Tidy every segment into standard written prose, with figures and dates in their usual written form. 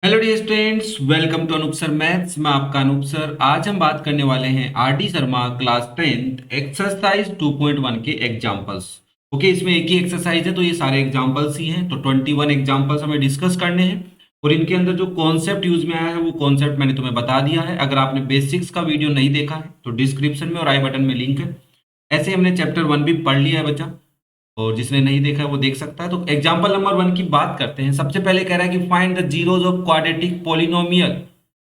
Hello dear students, welcome to Anoop sir maths. मैं आपका Anoop sir. आज हम बात करने वाले हैं R D Sharma class 10th exercise 2.1 के एग्जांपल्स। ओके, इसमें एक ही एक्सरसाइज है तो ये सारे एग्जांपल्स ही हैं। तो 21 एग्जांपल्स हमें डिस्कस करने हैं और इनके अंदर जो कॉन्सेप्ट यूज में आया है वो कॉन्सेप्ट मैंने तुम्हें बता दिया है। अगर आपने बेसिक्स का वीडियो नहीं देखा है तो डिस्क्रिप्शन में और आई बटन में लिंक है। ऐसे हमने चैप्टर 1 भी पढ़ लिया है बच्चा, और जिसने नहीं देखा है वो देख सकता है। तो एग्जांपल नंबर 1 की बात करते हैं। सबसे पहले कह रहा है कि find the zeros of quadratic polynomial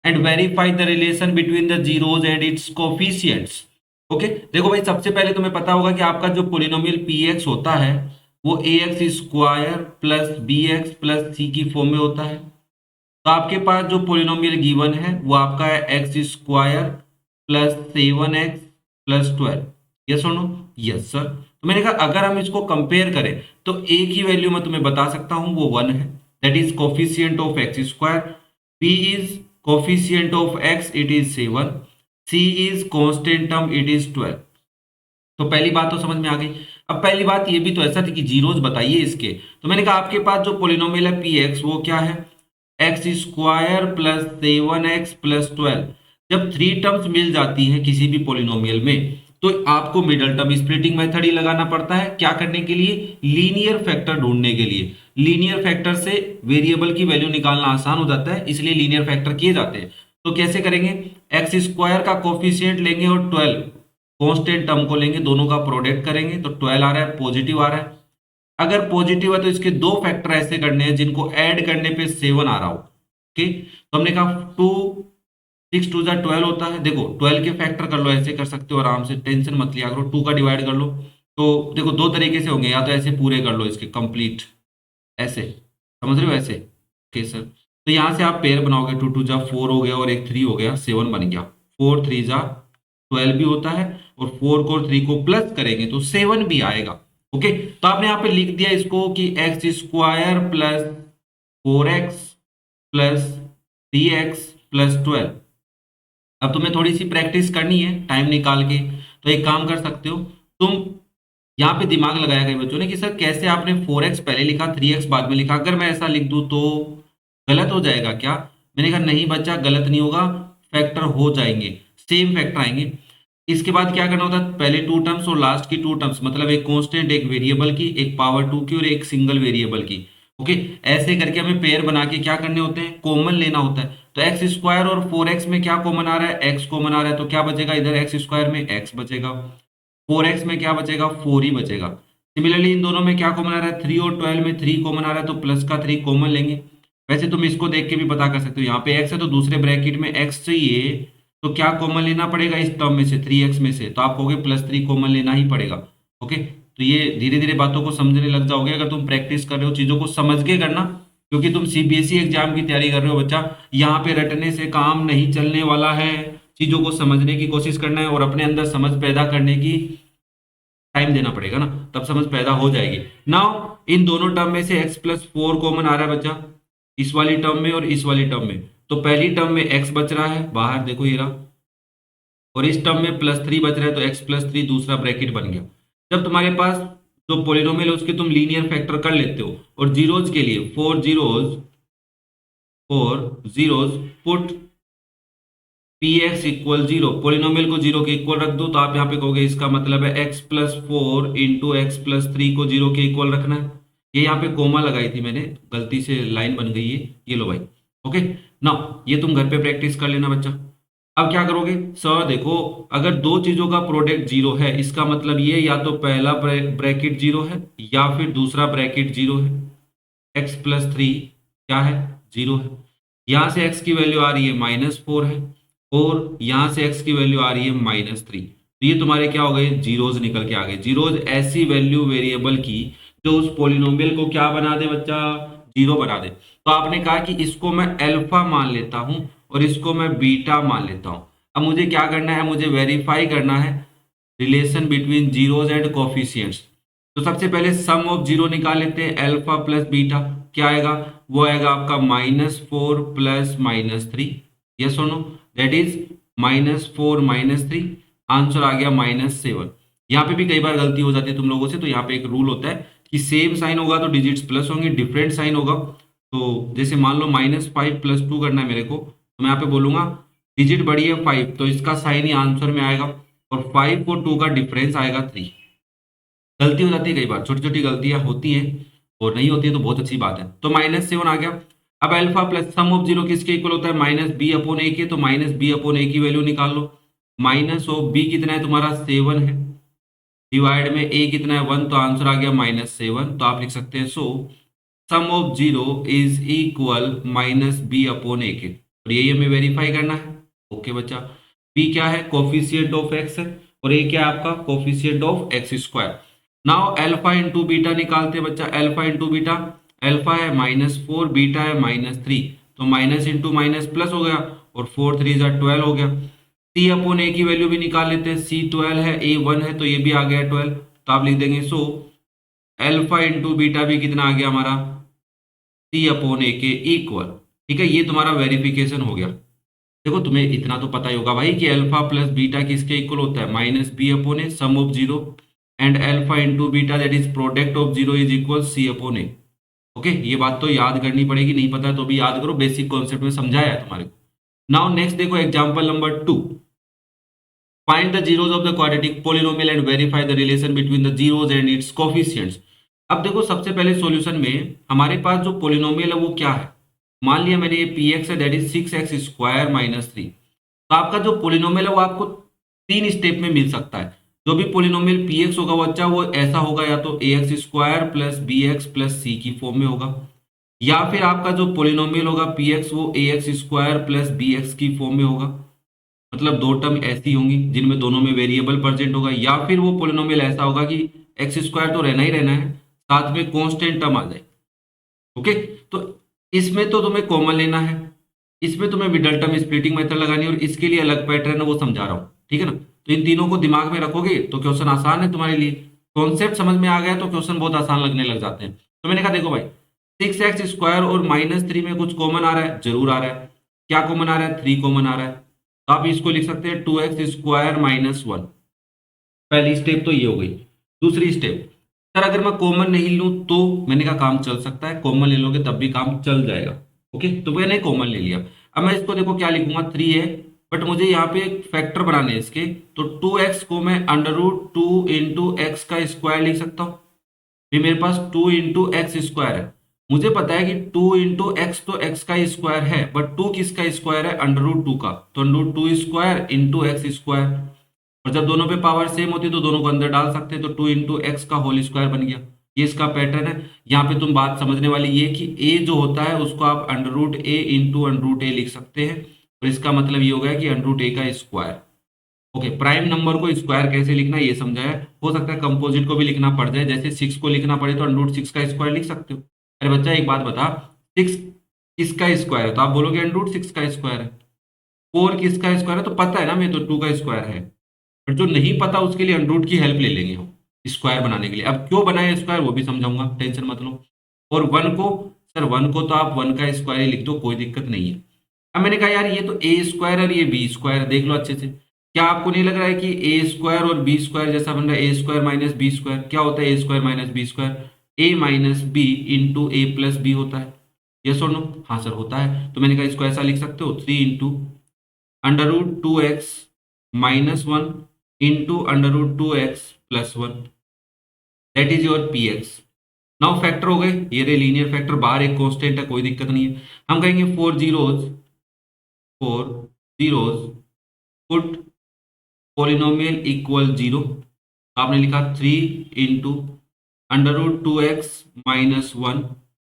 and verify the relation between the zeros and it's coefficients. Okay, देखो भाई, सबसे पहले तुम्हें पता होगा कि आपका जो पॉलिनोमियल पी एक्स होता है वो a x square plus b x plus c की फॉर्म में होता है। तो आपके पास जो पॉलिनोमियल गिवन है वो आपका है x square plus 7x plus 12। Yes और नो? Yes sir. तो मैंने कहा अगर हम इसको कंपेयर करें तो एक ही वैल्यू मैं तुम्हें बता सकता हूं, वो 1 है। That is coefficient of x square. p is coefficient of x, it is 7। c is constant term, it is 12। तो पहली बात तो समझ में आ गई। अब पहली बात ये भी तो ऐसा थी कि जीरोस बताइए इसके। तो मैंने कहा आपके पास जो पॉलिनोमियल है पी एक्स वो क्या है? X square plus 7x plus 12। जब थ्री टर्म्स मिल जाती हैं किसी भी पॉलिनोमियल में तो आपको मिडल टर्म स्प्लिटिंग मेथड ही लगाना पड़ता है। क्या करने के लिए? लीनियर फैक्टर ढूंढने के लिए। लीनियर फैक्टर से वेरिएबल की वैल्यू निकालना आसान हो जाता है, इसलिए लीनियर फैक्टर किए जाते हैं। तो कैसे करेंगे? एक्स स्क्वायर का कोफिशिएंट लेंगे और 12 कांस्टेंट टर्म को लेंगे, दोनों का प्रोडक्ट करेंगे तो 12 आ रहा है, पॉजिटिव आ रहा है। अगर पॉजिटिव है तो इसके दो फैक्टर ऐसे करने हैं जिनको ऐड करने पे 7 आ रहा हो। ठीक, तो हमने कहा 2 6 2 12 होता है। देखो 12 के फैक्टर कर लो, ऐसे कर सकते हो आराम से, टेंशन मत लिया करो। 2 का डिवाइड कर लो तो देखो दो तरीके से होंगे, या तो ऐसे पूरे कर लो इसके कंप्लीट, ऐसे, समझ रहे हो? ऐसे। Okay sir. तो यहां से आप पेयर बनाओगे, 2 2 जा 4 हो गया और एक 3 हो गया, 7 बन गया। 4 3 जा 12 भी होता है, और 4 को और 3 को प्लस करेंगे तो 7 भी आएगा। ओके, तो आपने यहाँ पे लिख दिया इसको कि x square plus 4x plus 3x plus 12। अब तुम्हें थोड़ी सी प्रैक्टिस करनी है टाइम निकाल के। तो एक काम कर सकते हो तुम, यहाँ पे दिमाग लगाया कई बच्चों ने कि सर कैसे आपने 4x पहले लिखा 3x बाद में लिखा, अगर मैं ऐसा लिख दूं तो गलत हो जाएगा क्या? मैंने कहा नहीं बच्चा, गलत नहीं होगा, फैक्टर हो जाएंगे, सेम फैक्टर आएंगे। इसके बाद क्या करना होता है? पहले टू टर्म्स और लास्ट की टू टर्म्स, मतलब एक कांस्टेंट एक वेरिएबल की, एक पावर 2 की और एक सिंगल वेरिएबल की। ओके, ऐसे करके हमें पेयर बना के क्या करने होते हैं? कॉमन लेना होता है। तो एक्स स्क्वायर और 4x में क्या कॉमन आ रहा है? एक्स कॉमन आ रहा है, तो क्या बचेगा इधर? एक्स स्क्वायर में एक्स बचेगा, 4x में क्या बचेगा? 4 ही बचेगा। सिमिलरली इन दोनों में क्या कॉमन आ रहा है? 3 और 12 में 3 कॉमन आ रहा है, तो प्लस का 3 कॉमन लेंगे। वैसे तुम इसको देख के भी पता कर सकते हो, यहाँ पे x है तो दूसरे ब्रैकेट में x चाहिए, तो क्या कॉमन लेना पड़ेगा इस टर्म में से? 3x में से, तो आप कहोगे +3 कॉमन लेना ही पड़ेगा। ओके, तो ये धीरे धीरे बातों को समझने लग जाओगे अगर तुम प्रैक्टिस कर रहे हो, चीजों को समझ के करना, क्योंकि तुम सीबीएसई एग्जाम की तैयारी कर रहे हो बच्चा। यहाँ पे रटने से काम नहीं चलने वाला है, चीजों को समझने की कोशिश करना है और अपने अंदर समझ पैदा करने की टाइम देना पड़ेगा ना, तब समझ पैदा हो जाएगी। नाउ इन दोनों टर्म में से x+4 कॉमन आ रहा है बच्चा, इस वाली टर्म में और इस वाली टर्म में। तो पहली टर्म में x बच रहा है बाहर, देखो ये रहा, और इस टर्म में +3 बच रहा है, तो x+3 दूसरा ब्रैकेट बन गया। जब तुम्हारे पास जो पॉलिनोमियल है उसके तुम लीनियर फैक्टर कर लेते हो, और जीरोज के लिए 4 zeros put p x equal 0, polynomial को 0 के इक्वल रख दो, तो आप यहाँ पे कहोगे इसका मतलब है x+4 इंटू x+3 को 0 के इक्वल रखना है। ये यहाँ पे कोमा लगाई थी मैंने, गलती से लाइन बन गई है, ये लो भाई। ओके, ना ये तुम घर पे प्रैक्टिस कर लेना बच्चा। अब क्या करोगे सर? देखो अगर दो चीजों का प्रोडक्ट 0 है, इसका मतलब ये या तो पहला ब्रैकेट 0 है या फिर दूसरा ब्रैकेट 0 है। x+3 क्या है? 0 है। यहां से x की वैल्यू आ रही है -4 है, और यहां से x की वैल्यू आ रही है -3। तो ये तुम्हारे क्या हो गए? जीरोज निकल के आ गए। जीरोज ऐसी वैल्यू वेरिएबल की जो उस पोलिनोमियल को क्या बना दे बच्चा? 0 बना दे। तो आपने कहा कि इसको मैं अल्फा मान लेता हूं और इसको मैं बीटा मान लेता हूं। अब मुझे क्या करना है? मुझे वेरीफाई करना है relation between zeros and coefficients. तो सबसे पहले सम ऑफ जीरो निकाल लेते हैं, अल्फा प्लस बीटा। क्या आएगा? वो आएगा आपका -4 प्लस -3। यस और नो? दैट इज -4 -3, आंसर आ गया -7। यहाँ पे भी कई बार गलती हो जाती है तुम लोगों से, तो यहाँ पे एक रूल होता है कि सेम साइन होगा तो डिजिट्स प्लस होंगे, डिफरेंट साइन होगा तो जैसे मान लो -5 + 2 करना है मेरे को, तो मैं यहाँ पे बोलूंगा डिजिट बड़ी है 5, तो इसका साइन ही आंसर में आएगा, और 5 और 2 का डिफरेंस आएगा 3। गलती हो जाती है कई बार, छोटी छोटी गलतियां होती हैं, और नहीं होती है तो बहुत अच्छी बात है। तो -7 आ गया। अब alpha plus sum of zero किसके इक्वल होता है? -b/a के, तो -b/a की वैल्यू निकाल लो। माइनस ऑफ b कितना है तुम्हारा? 7 है, डिवाइड में a कितना है? 1, तो आंसर आ गया -7। तो आप लिख सकते हैं, so sum of zero is equal -b/a के, और यही हमें वेरीफाई करना है। ओके बच्चा, b क्या है? कोफिशिएंट ऑफ x है, और a क्या है आपका? Coefficient of x square. Now alpha into beta निकालते हैं बच्चा। अल्फा इंटू बीटा, अल्फा है -4, बीटा है -3, तो माइनस इंटू माइनस प्लस हो गया, और 4 3 12 हो गया। c/a की वैल्यू भी निकाल लेते हैं। c 12 है, a 1 है, तो ये भी आ गया 12। तो आप लिख देंगे, सो अल्फा इंटू बीटा भी कितना आ गया हमारा? c/a के इक्वल। ठीक है, ये तुम्हारा वेरिफिकेशन हो गया। देखो तुम्हें इतना तो पता ही होगा भाई कि अल्फा प्लस बीटा किसके इक्वल होता है? -b/a sum of zero, and alpha into beta that is product of zero is equal c/a। Okay, ये बात तो याद करनी पड़ेगी, नहीं पता है तो भी याद करो, बेसिक कॉन्सेप्ट में समझाया है तुम्हारे को। नाउ नेक्स्ट देखो example number 2। Find the zeros of the quadratic polynomial and verify the relation between the zeros and it's coefficients. अब देखो सबसे पहले सॉल्यूशन में हमारे पास जो पोलिनोमियल है वो क्या है? मान लिया मैंने ये पी एक्स है, दैट इज 6x² - 3। तो आपका जो पोलिनोमियल है वो आपको 3 स्टेप में मिल सकता है। जो भी पोलिनोमियल पी एक्स होगा बच्चा, वो ऐसा होगा, या तो ax² + bx + c की फॉर्म में होगा, या फिर आपका जो पोलिनोमियल होगा पी एक्स वो ax² + bx की फॉर्म में होगा। मतलब दो टर्म ऐसी होंगी जिनमें दोनों में वेरिएबल प्रेजेंट होगा, या फिर वो पोलिनोमियल ऐसा होगा कि x² तो रहना ही रहना है, साथ में कांस्टेंट टर्म आ जाए। ओके, तो इसमें तो तुम्हें कॉमन लेना है, इसमें तुम्हें मिडल टर्म स्प्लिटिंग मेथड लगानी है, और इसके लिए अलग पैटर्न है वो समझा रहा हूँ। ठीक है ना? तो इन तीनों को दिमाग में रखोगे तो क्वेश्चन आसान है तुम्हारे लिए। कॉन्सेप्ट समझ में आ गया तो क्वेश्चन बहुत आसान लगने लग जाते हैं। तो मैंने कहा देखो भाई, 6x² और -3 में कुछ कॉमन आ रहा है, जरूर आ रहा है। क्या कॉमन आ रहा है? 3 कॉमन आ रहा है, तो आप इसको लिख सकते हैं 2x² - 1। पहली स्टेप तो ये हो गई। दूसरी स्टेप, सर अगर मैं कॉमन नहीं लूं तो? मैंने कहा काम चल सकता है, कॉमन ले लोगे तब भी काम चल जाएगा। ओके, तो मैंने कॉमन ले लिया। अब मैं इसको देखो क्या लिखूंगा, 3 है, बट मुझे यहाँ पे एक फैक्टर बनाने हैं इसके, तो 2x को मैं √2 × x का स्क्वायर लिख सकता हूँ। फिर मेरे पास 2 × x² है। मुझे पता है कि 2 × x तो x का स्क्वायर है, बट 2 किसका स्क्वायर है? √2 का, तो √2² × x²। और जब दोनों पे पावर सेम होती है तो दोनों को अंदर डाल सकते हैं, तो 2 × x का होल स्क्वायर बन गया। ये इसका पैटर्न है। यहाँ पे तुम बात समझने वाली ये कि a जो होता है उसको आप √a × √a लिख सकते हैं, और इसका मतलब ये होगा कि √a का स्क्वायर। ओके, प्राइम नंबर को स्क्वायर कैसे लिखना है ये समझाया। हो सकता है कंपोजिट को भी लिखना पड़ जाए, जैसे 6 को लिखना पड़े तो √6 का स्क्वायर लिख सकते हो। अरे बच्चा एक बात बता, 6 किसका स्क्वायर है? तो आप बोलोगे √6 का स्क्वायर है। 4 किसका स्क्वायर है? तो पता है ना, मैं तो 2 का स्क्वायर है। पर जो नहीं पता उसके लिए अंडरूट की हेल्प ले लेंगे हम स्क्वायर बनाने के लिए। अब क्यों बनाए स्क्वायर वो भी समझाऊंगा, टेंशन मत लो। और 1 को, सर 1 को तो आप 1 का स्क्वायर ही लिख दो, कोई दिक्कत नहीं है। अब मैंने कहा यार ये तो a² और ये b² देख लो अच्छे से। क्या आपको नहीं लग रहा है कि a² और b² जैसा बन रहा है? a² - b², क्या होता है a² - b²? a - b into a + b होता है। यस और नो? हाँ सर होता है। तो मैंने कहा इसको ऐसा लिख सकते हो, 3 × √2x - 1 into √2x + 1, that is your P x. Now factor हो गए, ये रे लीनियर फैक्टर, बाहर एक कांस्टेंट है, कोई दिक्कत नहीं है। हम कहेंगे 4 zeros पुट पोलिनोमियल इक्वल 0। आपने लिखा 3 × √2x - 1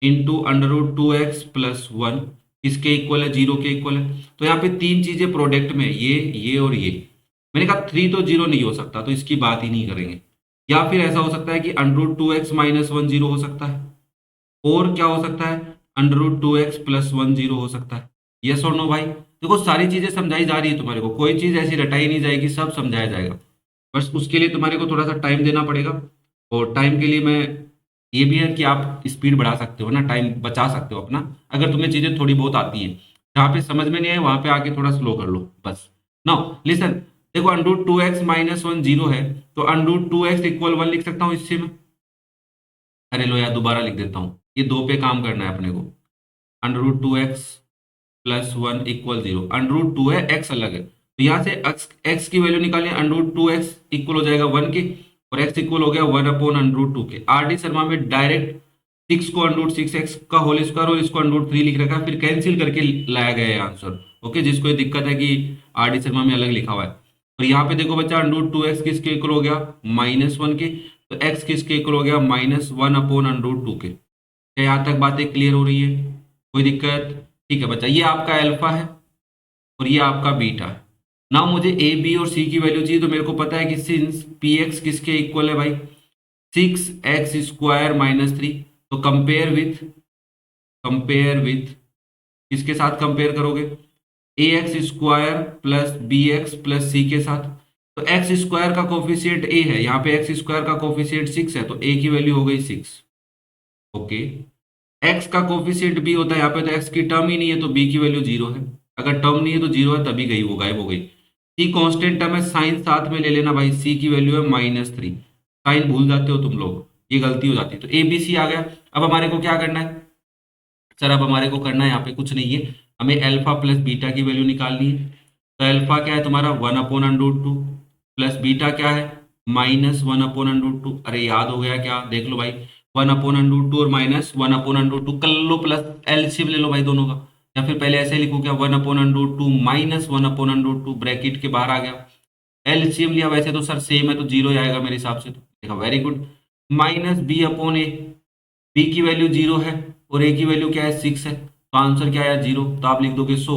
इंटू √2x + 1, इसके इक्वल है? 0 के इक्वल है। तो यहाँ पे तीन चीजें प्रोडक्ट में, ये और ये। मैंने कहा 3 तो 0 नहीं हो सकता, तो इसकी बात ही नहीं करेंगे। या फिर ऐसा हो सकता है कि √2x - 1 0 हो सकता है, और क्या हो सकता है? √2x + 1 0 हो सकता है। यस और नो भाई? देखो सारी चीजें समझाई जा रही है तुम्हारे को, कोई चीज ऐसी रटाई नहीं जाएगी, सब समझाया जाएगा। बस उसके लिए तुम्हारे को थोड़ा सा टाइम देना पड़ेगा, और टाइम के लिए मैं, ये भी है कि आप स्पीड बढ़ा सकते हो ना, टाइम बचा सकते हो अपना, अगर तुम्हें चीजें थोड़ी बहुत आती हैं। जहाँ पे समझ में नहीं आए वहां पे आके थोड़ा स्लो कर लो बस। नाउ लिसन, देखो √2x - 1 0 है, तो √2x = 1 लिख सकता हूँ इससे मैं। अरे लो यार दोबारा लिख देता हूँ, ये 2 पे काम करना है अपने को। Under root 2x plus 1 equal 0। Under root 2 है, x अलग है, तो यहाँ से x की वैल्यू निकालिए, अंडर रूट 2x इक्वल हो जाएगा 1 के, और x इक्वल हो गया 1 अपॉन अंडर रूट 2 के। आर डी शर्मा में डायरेक्ट 6 को अंडर रूट 6x का होल स्क्वायर और इसको अंडर रूट 3 लिख रखा है, फिर कैंसिल करके लाया गया है आंसर। ओके, जिसको ये दिक्कत है कि आर डी शर्मा में अलग लिखा हुआ है। और यहाँ पे देखो बच्चा, अंडर रूट 2x किसके इक्वल हो गया, -1 के, तो x किसके इक्वल हो गया, -1 अपॉन अंडर रूट 2 के। क्या यहाँ तक बातें क्लियर हो रही है, कोई दिक्कत? ठीक है बच्चा, ये आपका अल्फा है और ये आपका बीटा है। ना मुझे ए बी और सी की वैल्यू चाहिए, तो मेरे को पता है कि सिंस पी एक्स किसके इक्वल है भाई, 6x² -3, तो कंपेयर विथ किसके साथ कंपेयर करोगे, ax² plus bx plus c के साथ। तो x² का कोफिशिएंट a है, यहाँ पे x² का कोफिशिएंट 6 है, तो a की वैल्यू हो गई 6। ओके, x का कोफिशिएंट b होता है, यहाँ पे तो x की टर्म ही नहीं है, तो b की वैल्यू 0 है। अगर टर्म नहीं है तो 0 है, तभी गई, वो गायब हो गई। c कांस्टेंट टर्म है, साइन साथ में ले लेना भाई, c की वैल्यू है -3। साइन भूल जाते हो तुम लोग, ये गलती हो जाती है। तो ए बी सी आ गया। अब हमारे को क्या करना है सर, अब हमारे को करना है यहाँ पे कुछ नहीं है, हमें अल्फा प्लस बीटा की वैल्यू निकालनी है। तो अल्फा क्या है तुम्हारा, 1 upon under root 2, plus beta क्या है, -1 अपॉन अंडर रूट 2। अरे याद हो गया क्या, देख लो भाई, 1 अपॉन अंडर रूट 2 और -1 अपॉन अंडर रूट 2 कर लो, प्लस एलसीएम ले लो भाई दोनों का, या फिर पहले ऐसे लिखो क्या, 1 upon under root 2 -1 upon under root 2, bracket के बाहर आ गया। एलसीएम लिया, वैसे तो सर सेम है, तो 0 आएगा मेरे हिसाब से, तो देखा, very good. Minus b upon a, b की वैल्यू 0 है और ए की वैल्यू क्या है, 6 है, तो आंसर क्या आया, 0। तो आप लिख दोगे सो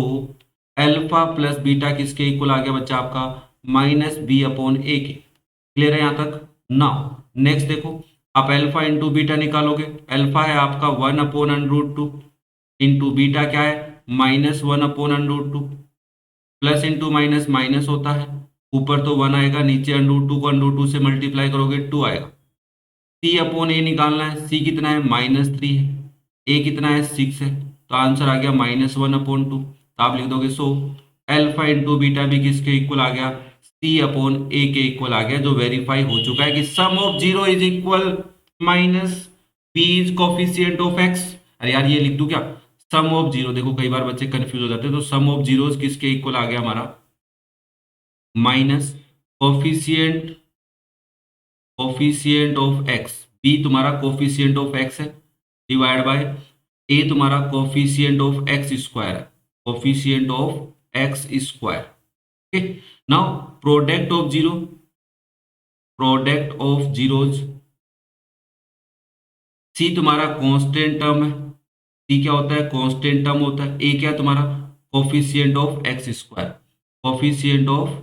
अल्फा प्लस बीटा किसके इक्वल आ गया बच्चा आपका, -b अपॉन ए के। क्लियर है यहाँ तक? नाउ नेक्स्ट देखो, आप अल्फा इंटू बीटा निकालोगे, अल्फा है आपका 1 upon under root 2, into beta क्या है, -1 upon under root 2, plus into minus minus होता है, ऊपर तो 1 आएगा, नीचे अंडर रूट 2 को अंडर रूट 2 से मल्टीप्लाई करोगे 2 आएगा। सी अपॉन ए निकालना है, सी कितना है, -3 है, ए कितना है, 6 है, तो आंसर आ गया -1/2। तो आप लिख दोगे सो अल्फा इंटू बीटा भी किसके इक्वल आ गया, सी अपॉन ए के इक्वल आ गया, जो वेरीफाई हो चुका है कि sum of zero is equal minus b is coefficient of x. अरे यार ये लिख दूं क्या, सम ऑफ जीरो, देखो कई बार बच्चे कंफ्यूज हो जाते हैं, तो सम ऑफ जीरोस किसके इक्वल आ गया हमारा, minus coefficient coefficient of x, b तुम्हारा कोफिशिएंट ऑफ एक्स है, डिवाइड बाय ए तुम्हारा कोफिशिएंट ऑफ एक्स स्क्वायर है, coefficient of x square. Okay, now product of zeros, c तुम्हारा कांस्टेंट टर्म है, सी क्या होता है, कांस्टेंट टर्म होता है, ए क्या है तुम्हारा, coefficient of x square, coefficient of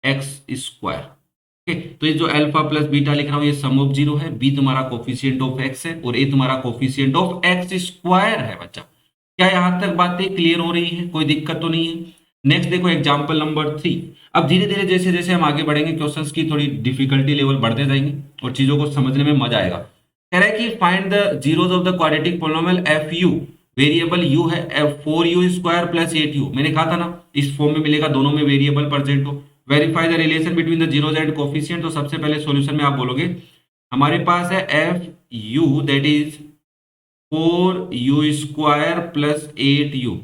x square. Okay, तो ये जो अल्फा प्लस बीटा लिख रहा हूं, ये सम ऑफ जीरो है, बी तुम्हारा कोफिशिएंट ऑफ एक्स है और ए तुम्हारा कोफिशिएंट ऑफ एक्स स्क्वायर है बच्चा। क्या यहां तक बातें क्लियर हो रही है, कोई दिक्कत तो नहीं है? नेक्स्ट देखो एग्जांपल नंबर 3। अब धीरे धीरे जैसे जैसे हम आगे बढ़ेंगे, क्वेश्चंस की थोड़ी डिफिकल्टी लेवल बढ़ते जाएंगे और चीजों को समझने में मजा आएगा। कह रहा है कि find the zeros of the quadratic polynomial F you, variable u है, एफ 4u² प्लस 8u, मैंने कहा था ना इस फॉर्म में मिलेगा, दोनों में वेरिएबल प्रेजेंट हो। Verify the relation between the zeros and coefficient. तो सबसे पहले सॉल्यूशन में आप बोलोगे हमारे पास है F you that is 4u² plus 8u।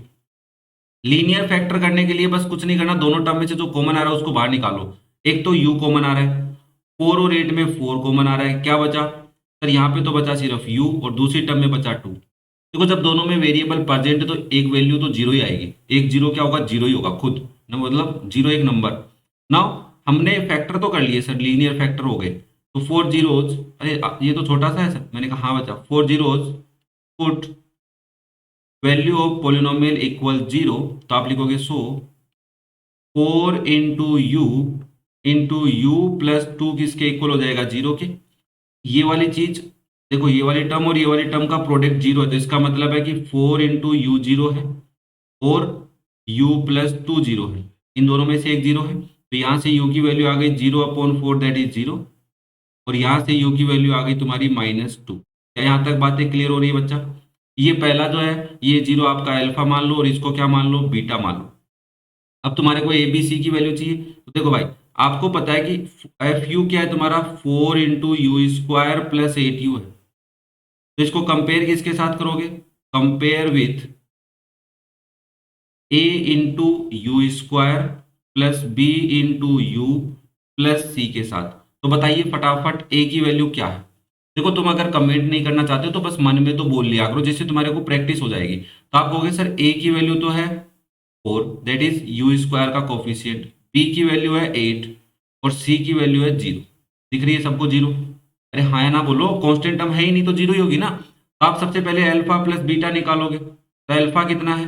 Linear factor करने के लिए बस कुछ नहीं करना, दोनों टर्म में से जो कॉमन आ रहा है उसको बाहर निकालो। एक तो u कॉमन आ रहा है, 4 और 8 में 4 कॉमन आ रहा है, क्या बचा सर, यहाँ पे तो बचा सिर्फ u और दूसरी टर्म में बचा 2। देखो जब दोनों में वेरिएबल प्रेजेंट है तो एक वैल्यू तो जीरो ही आएगी, एक जीरो क्या होगा, जीरो ही होगा खुद ना, मतलब जीरो एक नंबर। नाउ हमने फैक्टर तो कर लिए सर, लीनियर फैक्टर हो गए, तो 4 जीरोज, अरे ये तो छोटा सा है सर, मैंने कहा हाँ बचा 4 zeros put value of polynomial equal 0। तो आप लिखोगे सो 4 इंटू यू प्लस 2 किसके इक्वल हो जाएगा, 0 के। ये वाली चीज देखो, ये वाली टर्म और ये वाली टर्म का प्रोडक्ट 0 है, तो इसका मतलब है कि 4 इंटू यू 0 है और u प्लस 2 0 है, इन दोनों में से एक 0 है, तो यहाँ से u की वैल्यू आ गई 0/4 दैट इज 0, और यहाँ से u की वैल्यू आ गई तुम्हारी -2। क्या यहाँ तक बातें क्लियर हो रही है बच्चा? ये पहला जो है ये 0 आपका अल्फा मान लो और इसको क्या मान लो, बीटा मान लो। अब तुम्हारे को ए बी सी की वैल्यू चाहिए, तो देखो भाई आपको पता है कि एफ यू क्या है तुम्हारा, 4 into u square plus 8u है, तो इसको कंपेयर किसके साथ करोगे, compare with a into u square plus b into u plus c के साथ। तो बताइए फटाफट ए की वैल्यू क्या है। देखो तुम अगर कमेंट नहीं करना चाहते हो तो बस मन में तो बोल लिया करो, जिससे तुम्हारे को प्रैक्टिस हो जाएगी। तो आप कहोगे सर ए की वैल्यू तो है 4, दैट इज यू स्क्वायर का कोफिशिएंट, बी की वैल्यू है 8 और सी की वैल्यू है 0। दिख रही है सबको 0? अरे हाँ या ना बोलो, कांस्टेंट टर्म है ही नहीं तो 0 ही होगी ना। तो आप सबसे पहले अल्फा प्लस बीटा निकालोगे, तो अल्फा कितना है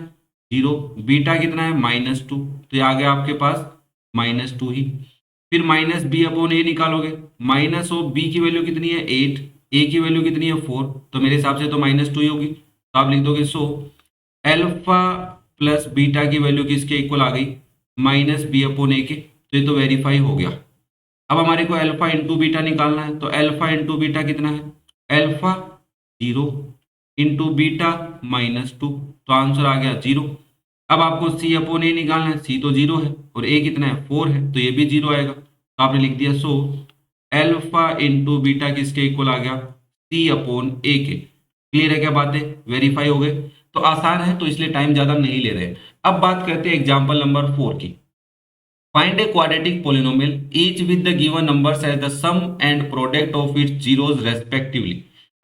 0, बीटा कितना है -2, तो ये आ गया आपके पास -2 ही। फिर माइनस बी अपॉन ए निकालोगे, माइनस ऑफ बी की वैल्यू कितनी है 8, ए की वैल्यू कितनी है 4, तो मेरे हिसाब से तो -2 ही होगी। तो आप लिख दोगे सो एल्फा प्लस बीटा की वैल्यू किसके इक्वल आ गई, माइनस बी अपॉन ए के, तो ये तो वेरीफाई हो गया। अब हमारे को अल्फा इंटू बीटा निकालना है, तो अल्फा इंटू बीटा कितना है, अल्फा 0 इंटू बीटा -2, तो आंसर आ गया 0। अब आपको सी अपॉन ए निकालना है, सी तो 0 है और ए कितना है 4 है, तो ये भी 0 आएगा। तो आपने लिख दिया सो एल्फा इंटू बीटा किसके इक्वल आ गया, सी अपॉन ए के। क्लियर है क्या बातें, वेरीफाई हो गए। तो आसान है तो इसलिए टाइम ज्यादा नहीं ले रहे। अब बात करते हैं एग्जाम्पल नंबर 4 की। Find a quadratic polynomial each with the given numbers as the sum and product of its zeros respectively।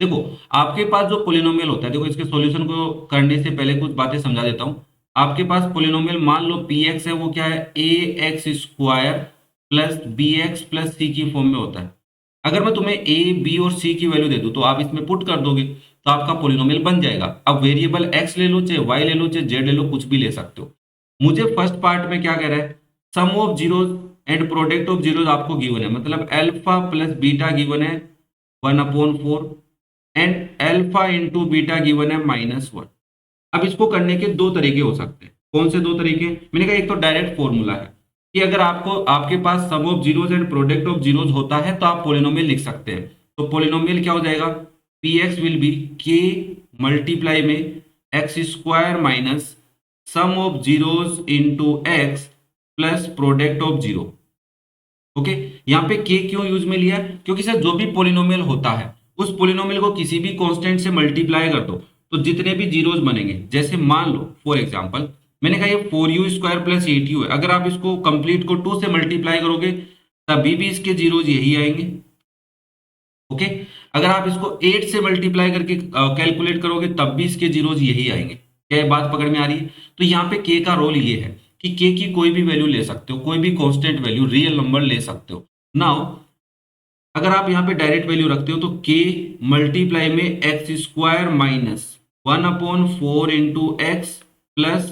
देखो आपके पास जो पोलिनोमियल होता है, देखो इसके सॉल्यूशन को करने से पहले कुछ बातें समझा देता हूं। आपके पास पोलिनोमियल मान लो पी एक्स है, वो क्या है a x square plus b x plus c की फॉर्म में होता है। अगर मैं तुम्हें ए बी और सी की वैल्यू दे दूं तो आप इसमें पुट कर दोगे तो आपका पोलिनोमियल बन जाएगा। अब वेरिएबल एक्स ले लो, चाहे वाई ले लो, चाहे जेड ले लो, कुछ भी ले सकते हो। मुझे फर्स्ट पार्ट में क्या कह रहा है, sum of zeros and product of zeros आपको गिवन है, मतलब अल्फा प्लस बीटा गिवन है 1/4 and alpha into beta given है -1। अब इसको करने के दो तरीके हो सकते हैं। कौन से दो तरीके, मैंने कहा एक तो डायरेक्ट फॉर्मूला है कि अगर आपको आपके पास sum of zeros and product of zeros होता है तो आप पोलिनोमियल लिख सकते हैं। तो पोलिनोमियल क्या हो जाएगा, पी एक्स विल बी के मल्टीप्लाई में x square minus sum of zeros into x plus product of zero. Okay, यहाँ पे के क्यों यूज में लिया, क्योंकि सर जो भी पोलिनोमियल होता है उस पोलिनोमियल को किसी भी कांस्टेंट से मल्टीप्लाई कर दो तो जितने भी जीरोज बनेंगे, जैसे मान लो फॉर एग्जांपल मैंने कहा ये 4u स्क्वायर प्लस 8u है, अगर आप इसको कंप्लीट को 2 से मल्टीप्लाई करोगे तभी भी इसके जीरोज यही आएंगे। ओके, अगर आप इसको 8 से मल्टीप्लाई करके कैलकुलेट करोगे तब भी इसके जीरोज यही आएंगे। क्या ये बात पकड़ में आ रही है? तो यहाँ पे के का रोल ये है कि के की कोई भी वैल्यू ले सकते हो, कोई भी कांस्टेंट वैल्यू रियल नंबर ले सकते हो। नाउ अगर आप यहाँ पे डायरेक्ट वैल्यू रखते हो तो के मल्टीप्लाई में x square minus 1/4 into x plus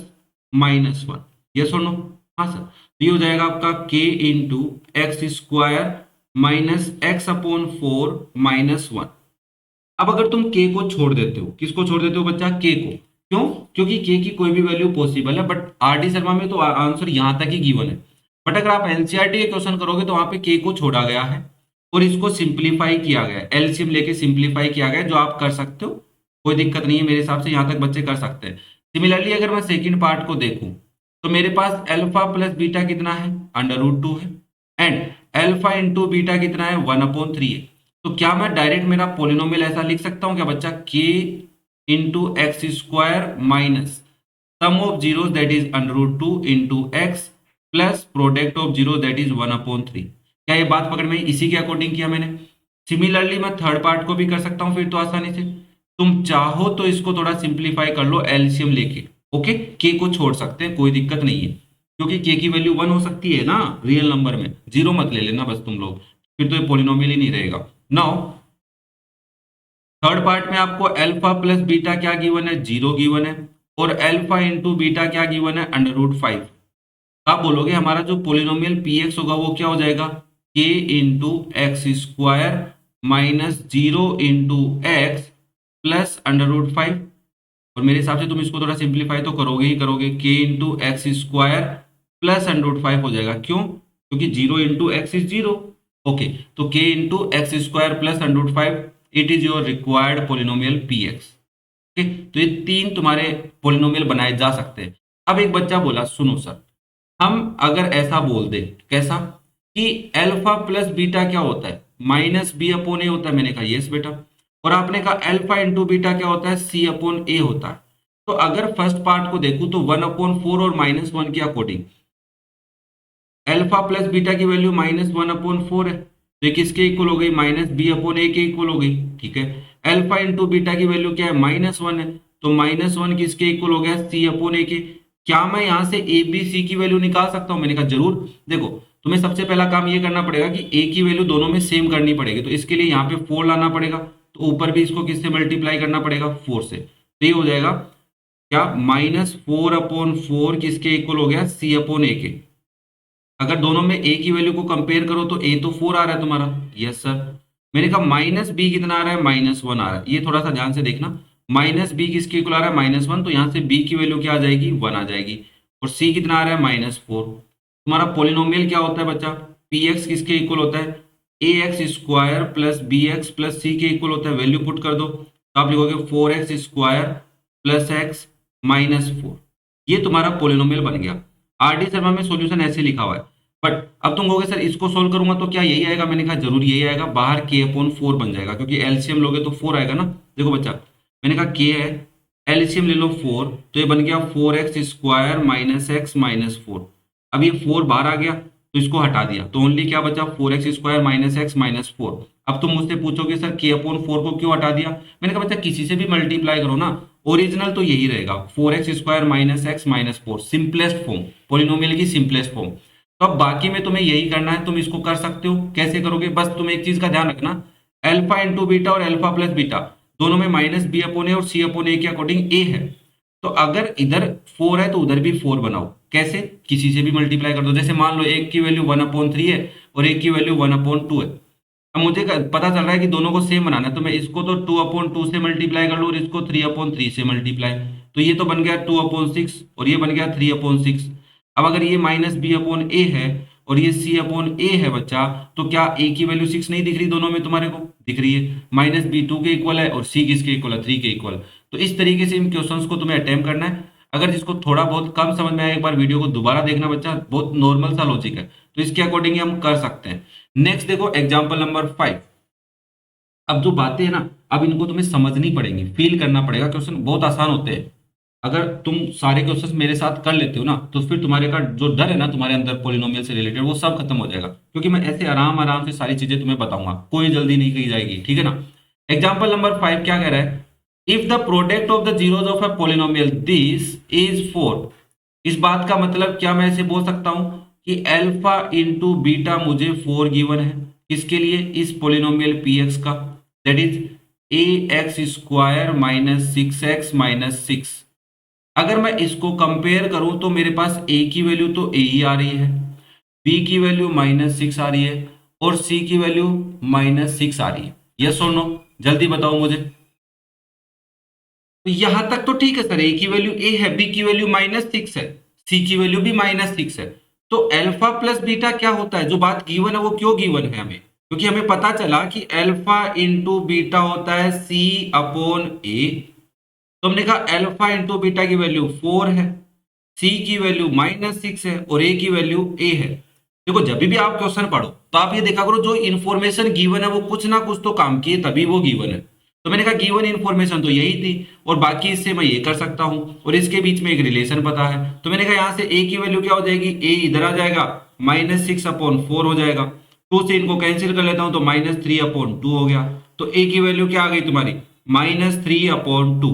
-1, ये सुनो। हाँ सर, तो ये हो जाएगा आपका के into x square minus x upon 4 -1। अब अगर तुम के को छोड़ देते हो, किसको छोड़ देते हो बच्चा, के को, क्यों, क्योंकि के की कोई भी वैल्यू पॉसिबल है, बट आर डी शर्मा में तो आंसर यहां तक ही गिवन है। बट अगर आप एनसीईआरटी के क्वेश्चन करोगे तो वहां पे के को छोड़ा गया है और इसको सिंप्लीफाई किया गया है, एलसीएम लेके सिंप्लीफाई किया गया है, जो आप कर सकते हो, कोई दिक्कत नहीं है मेरे हिसाब से, यहां तक बच्चे कर सकते हैं। सिमिलरली अगर मैं सेकेंड पार्ट को देखूं तो मेरे पास एल्फा प्लस बीटा कितना है, √2 है, एंड एल्फा इंटू बीटा कितना है 1/3 है। तो क्या मैं डायरेक्ट मेरा पोलिनोमियल ऐसा लिख सकता हूं क्या बच्चा, के into x square minus sum of zero that is √2 into x plus product of zero that is 1/3। क्या ये बात पकड़ में, इसी के अकॉर्डिंग किया मैंने। सिमिलरली मैं थर्ड पार्ट को भी कर सकता हूं फिर तो आसानी से। तुम चाहो तो इसको थोड़ा सिंप्लीफाई कर लो एलसीएम लेके। ओके, के को छोड़ सकते हैं, कोई दिक्कत नहीं है, क्योंकि के की वैल्यू 1 हो सकती है ना रियल नंबर में, 0 मत ले लेना बस तुम लोग, फिर तो ये पोलिनोमियल ही नहीं रहेगा। नाउ थर्ड पार्ट में आपको अल्फा प्लस बीटा क्या गिवन है, 0 गिवन है, और अल्फा इंटू बीटा क्या गिवन है, √5। आप बोलोगे हमारा जो पोलिनोमियल पी एक्स होगा वो क्या हो जाएगा, के into x square minus 0 into x plus √5। और मेरे हिसाब से तुम इसको थोड़ा सिंप्लीफाई तो करोगे ही करोगे, के इंटू एक्स स्क्वायर प्लस √5 हो जाएगा, क्यों, क्योंकि 0 इंटू एक्स इज 0। ओके, तो के into x square plus √5, it is your required polynomial P x. Okay, तो ये 3 तुम्हारे पोलिनोमियल बनाए जा सकते हैं। अब एक बच्चा बोला सुनो सर, हम अगर ऐसा बोल दे, कैसा, कि अल्फा प्लस बीटा क्या होता है, -b/a होता है। मैंने कहा यस बेटा। और आपने कहा अल्फा इंटू बीटा क्या होता है, सी अपॉन ए होता है। तो अगर फर्स्ट पार्ट को देखूं तो 1/4 और -1 के अकॉर्डिंग अल्फा प्लस बीटा की वैल्यू -1/4 है, तो ये किसके इक्वल हो गई, -b/a के इक्वल हो गई। ठीक है, अल्फा इंटू बीटा की वैल्यू क्या है, -1 है, तो -1 किसके इक्वल हो गया, c/a के। क्या मैं यहाँ से ए बी सी की वैल्यू निकाल सकता हूँ, मैंने कहा जरूर। देखो तुम्हें सबसे पहला काम ये करना पड़ेगा कि ए की वैल्यू दोनों में सेम करनी पड़ेगी, तो इसके लिए यहाँ पे 4 लाना पड़ेगा, तो ऊपर भी इसको किससे मल्टीप्लाई करना पड़ेगा, 4 से। तो ये हो जाएगा क्या, -4/4 किसके इक्वल हो गया, c/a के। अगर दोनों में a की वैल्यू को कंपेयर करो तो a तो 4 आ रहा है तुम्हारा, यस सर। मैंने कहा माइनस बी कितना आ रहा है, -1 आ रहा है, ये थोड़ा सा ध्यान से देखना। माइनस बी किसके इक्वल आ रहा है, -1, तो यहाँ से b की वैल्यू क्या आ जाएगी, 1 आ जाएगी। और c कितना आ रहा है, -4। तुम्हारा पोलिनोमियल क्या होता है बच्चा, px किसके इक्वल होता है, ax² plus bx plus c के इक्वल होता है। वैल्यू पुट कर दो तो आप लिखोगे 4x² प्लस x -4। ये तुम्हारा पोलिनोमियल बन गया। आरडी शर्मा में सॉल्यूशन ऐसे लिखा हुआ है। बट अब तुम कहोगे सर इसको सोल्व करूंगा तो क्या यही आएगा, मैंने कहा जरूर यही आएगा, बाहर k/4 बन जाएगा, क्योंकि एलसीएम लोगे तो 4 आएगा ना। देखो बच्चा मैंने कहा k है, एलसीएम ले लो 4, तो ये बन गया 4x² माइनस x -4। अब ये 4 बाहर आ गया तो इसको हटा दिया, तो ओनली क्या बचा, 4x² माइनस x -4। अब तुम मुझसे पूछोगे सर k/4 को क्यों हटा दिया, मैंने कहा बच्चा किसी से भी मल्टीप्लाई करो ना, ओरिजिनल तो यही रहेगा, 4x² minus x -4, simplest form, polynomial की सिंपलेस्ट फॉर्म। तो अब बाकी में तुम्हें यही करना है, तुम इसको कर सकते हो। कैसे करोगे, बस तुम एक चीज का ध्यान रखना, अल्फा इंटू बीटा और अल्फा प्लस बीटा दोनों में -b/a और c/a के अकॉर्डिंग a है। तो अगर इधर 4 है तो उधर भी 4 बनाओ। कैसे, किसी से भी मल्टीप्लाई कर दो। जैसे मान लो एक की वैल्यू 1/3 है और एक की वैल्यू 1/2 है। अब मुझे पता चल रहा है कि दोनों को सेम बनाना है, तो मैं इसको तो 2/2 से मल्टीप्लाई कर लूँ और इसको 3/3 से मल्टीप्लाई, तो ये तो बन गया 2/6 और ये बन गया 3/6। अब अगर ये -b/a है और ये c/a है बच्चा, तो क्या a की वैल्यू 6 नहीं दिख रही, दोनों में तुम्हारे को दिख रही है, -b 2 के इक्वल है और c किसके इक्वल है, 3 के इक्वल। तो इस तरीके से इन क्वेश्चंस को तुम्हें अटेम्प्ट करना है। अगर जिसको थोड़ा बहुत कम समझ में आया, एक बार वीडियो को दोबारा देखना बच्चा, बहुत नॉर्मल सा लॉजिक है, तो इसके अकॉर्डिंग हम कर सकते हैं। नेक्स्ट देखो एग्जाम्पल नंबर 5। अब जो बातें हैं ना, अब इनको तुम्हें समझनी पड़ेंगी, फील करना पड़ेगा। क्वेश्चन बहुत आसान होते हैं, अगर तुम सारे क्वेश्चन मेरे साथ कर लेते हो ना, तो फिर तुम्हारे का जो डर है ना तुम्हारे अंदर पोलिनोमियल से रिलेटेड, वो सब खत्म हो जाएगा, क्योंकि मैं ऐसे आराम आराम से सारी चीजें तुम्हें बताऊंगा, कोई जल्दी नहीं की जाएगी, ठीक है ना। एग्जाम्पल नंबर 5 क्या कह रहा है, if the product of the zeros of a polynomial this is 4। इस बात का मतलब क्या, मैं ऐसे बोल सकता हूं कि अल्फा इंटू बीटा मुझे 4 गिवन है, किसके लिए, इस पोलिनोमियल px का, that is ax² minus 6x minus 6। अगर मैं इसको कंपेयर करूं तो मेरे पास a की वैल्यू तो a ही आ रही है, b की वैल्यू -6 आ रही है और c की वैल्यू -6 आ रही है। यस और नो, जल्दी बताओ मुझे। तो यहां तक तो ठीक है सर, a की वैल्यू a है, b की वैल्यू -6 है, c की वैल्यू भी -6 है। तो अल्फा प्लस बीटा क्या होता है, जो बात गिवन है वो क्यों गिवन है हमें, क्योंकि हमें पता चला कि अल्फा इंटू बीटा होता है c/a। तो हमने कहा अल्फा इंटू बीटा की वैल्यू 4 है, c की वैल्यू -6 है और a की वैल्यू a है। देखो जब भी आप क्वेश्चन पढ़ो तो आप ये देखा करो, जो इन्फॉर्मेशन गिवन है वो कुछ ना कुछ तो काम की है, तभी वो गिवन है। तो मैंने कहा गिवन इन्फॉर्मेशन तो यही थी और बाकी इससे मैं ये कर सकता हूं और इसके बीच में एक रिलेशन पता है। तो मैंने कहा यहाँ से a की वैल्यू क्या हो जाएगी, a इधर आ जाएगा, -6/4 हो जाएगा, 2 से इनको कैंसिल कर लेता हूं तो -3/2 हो गया। तो a की वैल्यू क्या आ गई तुम्हारी, -3/2।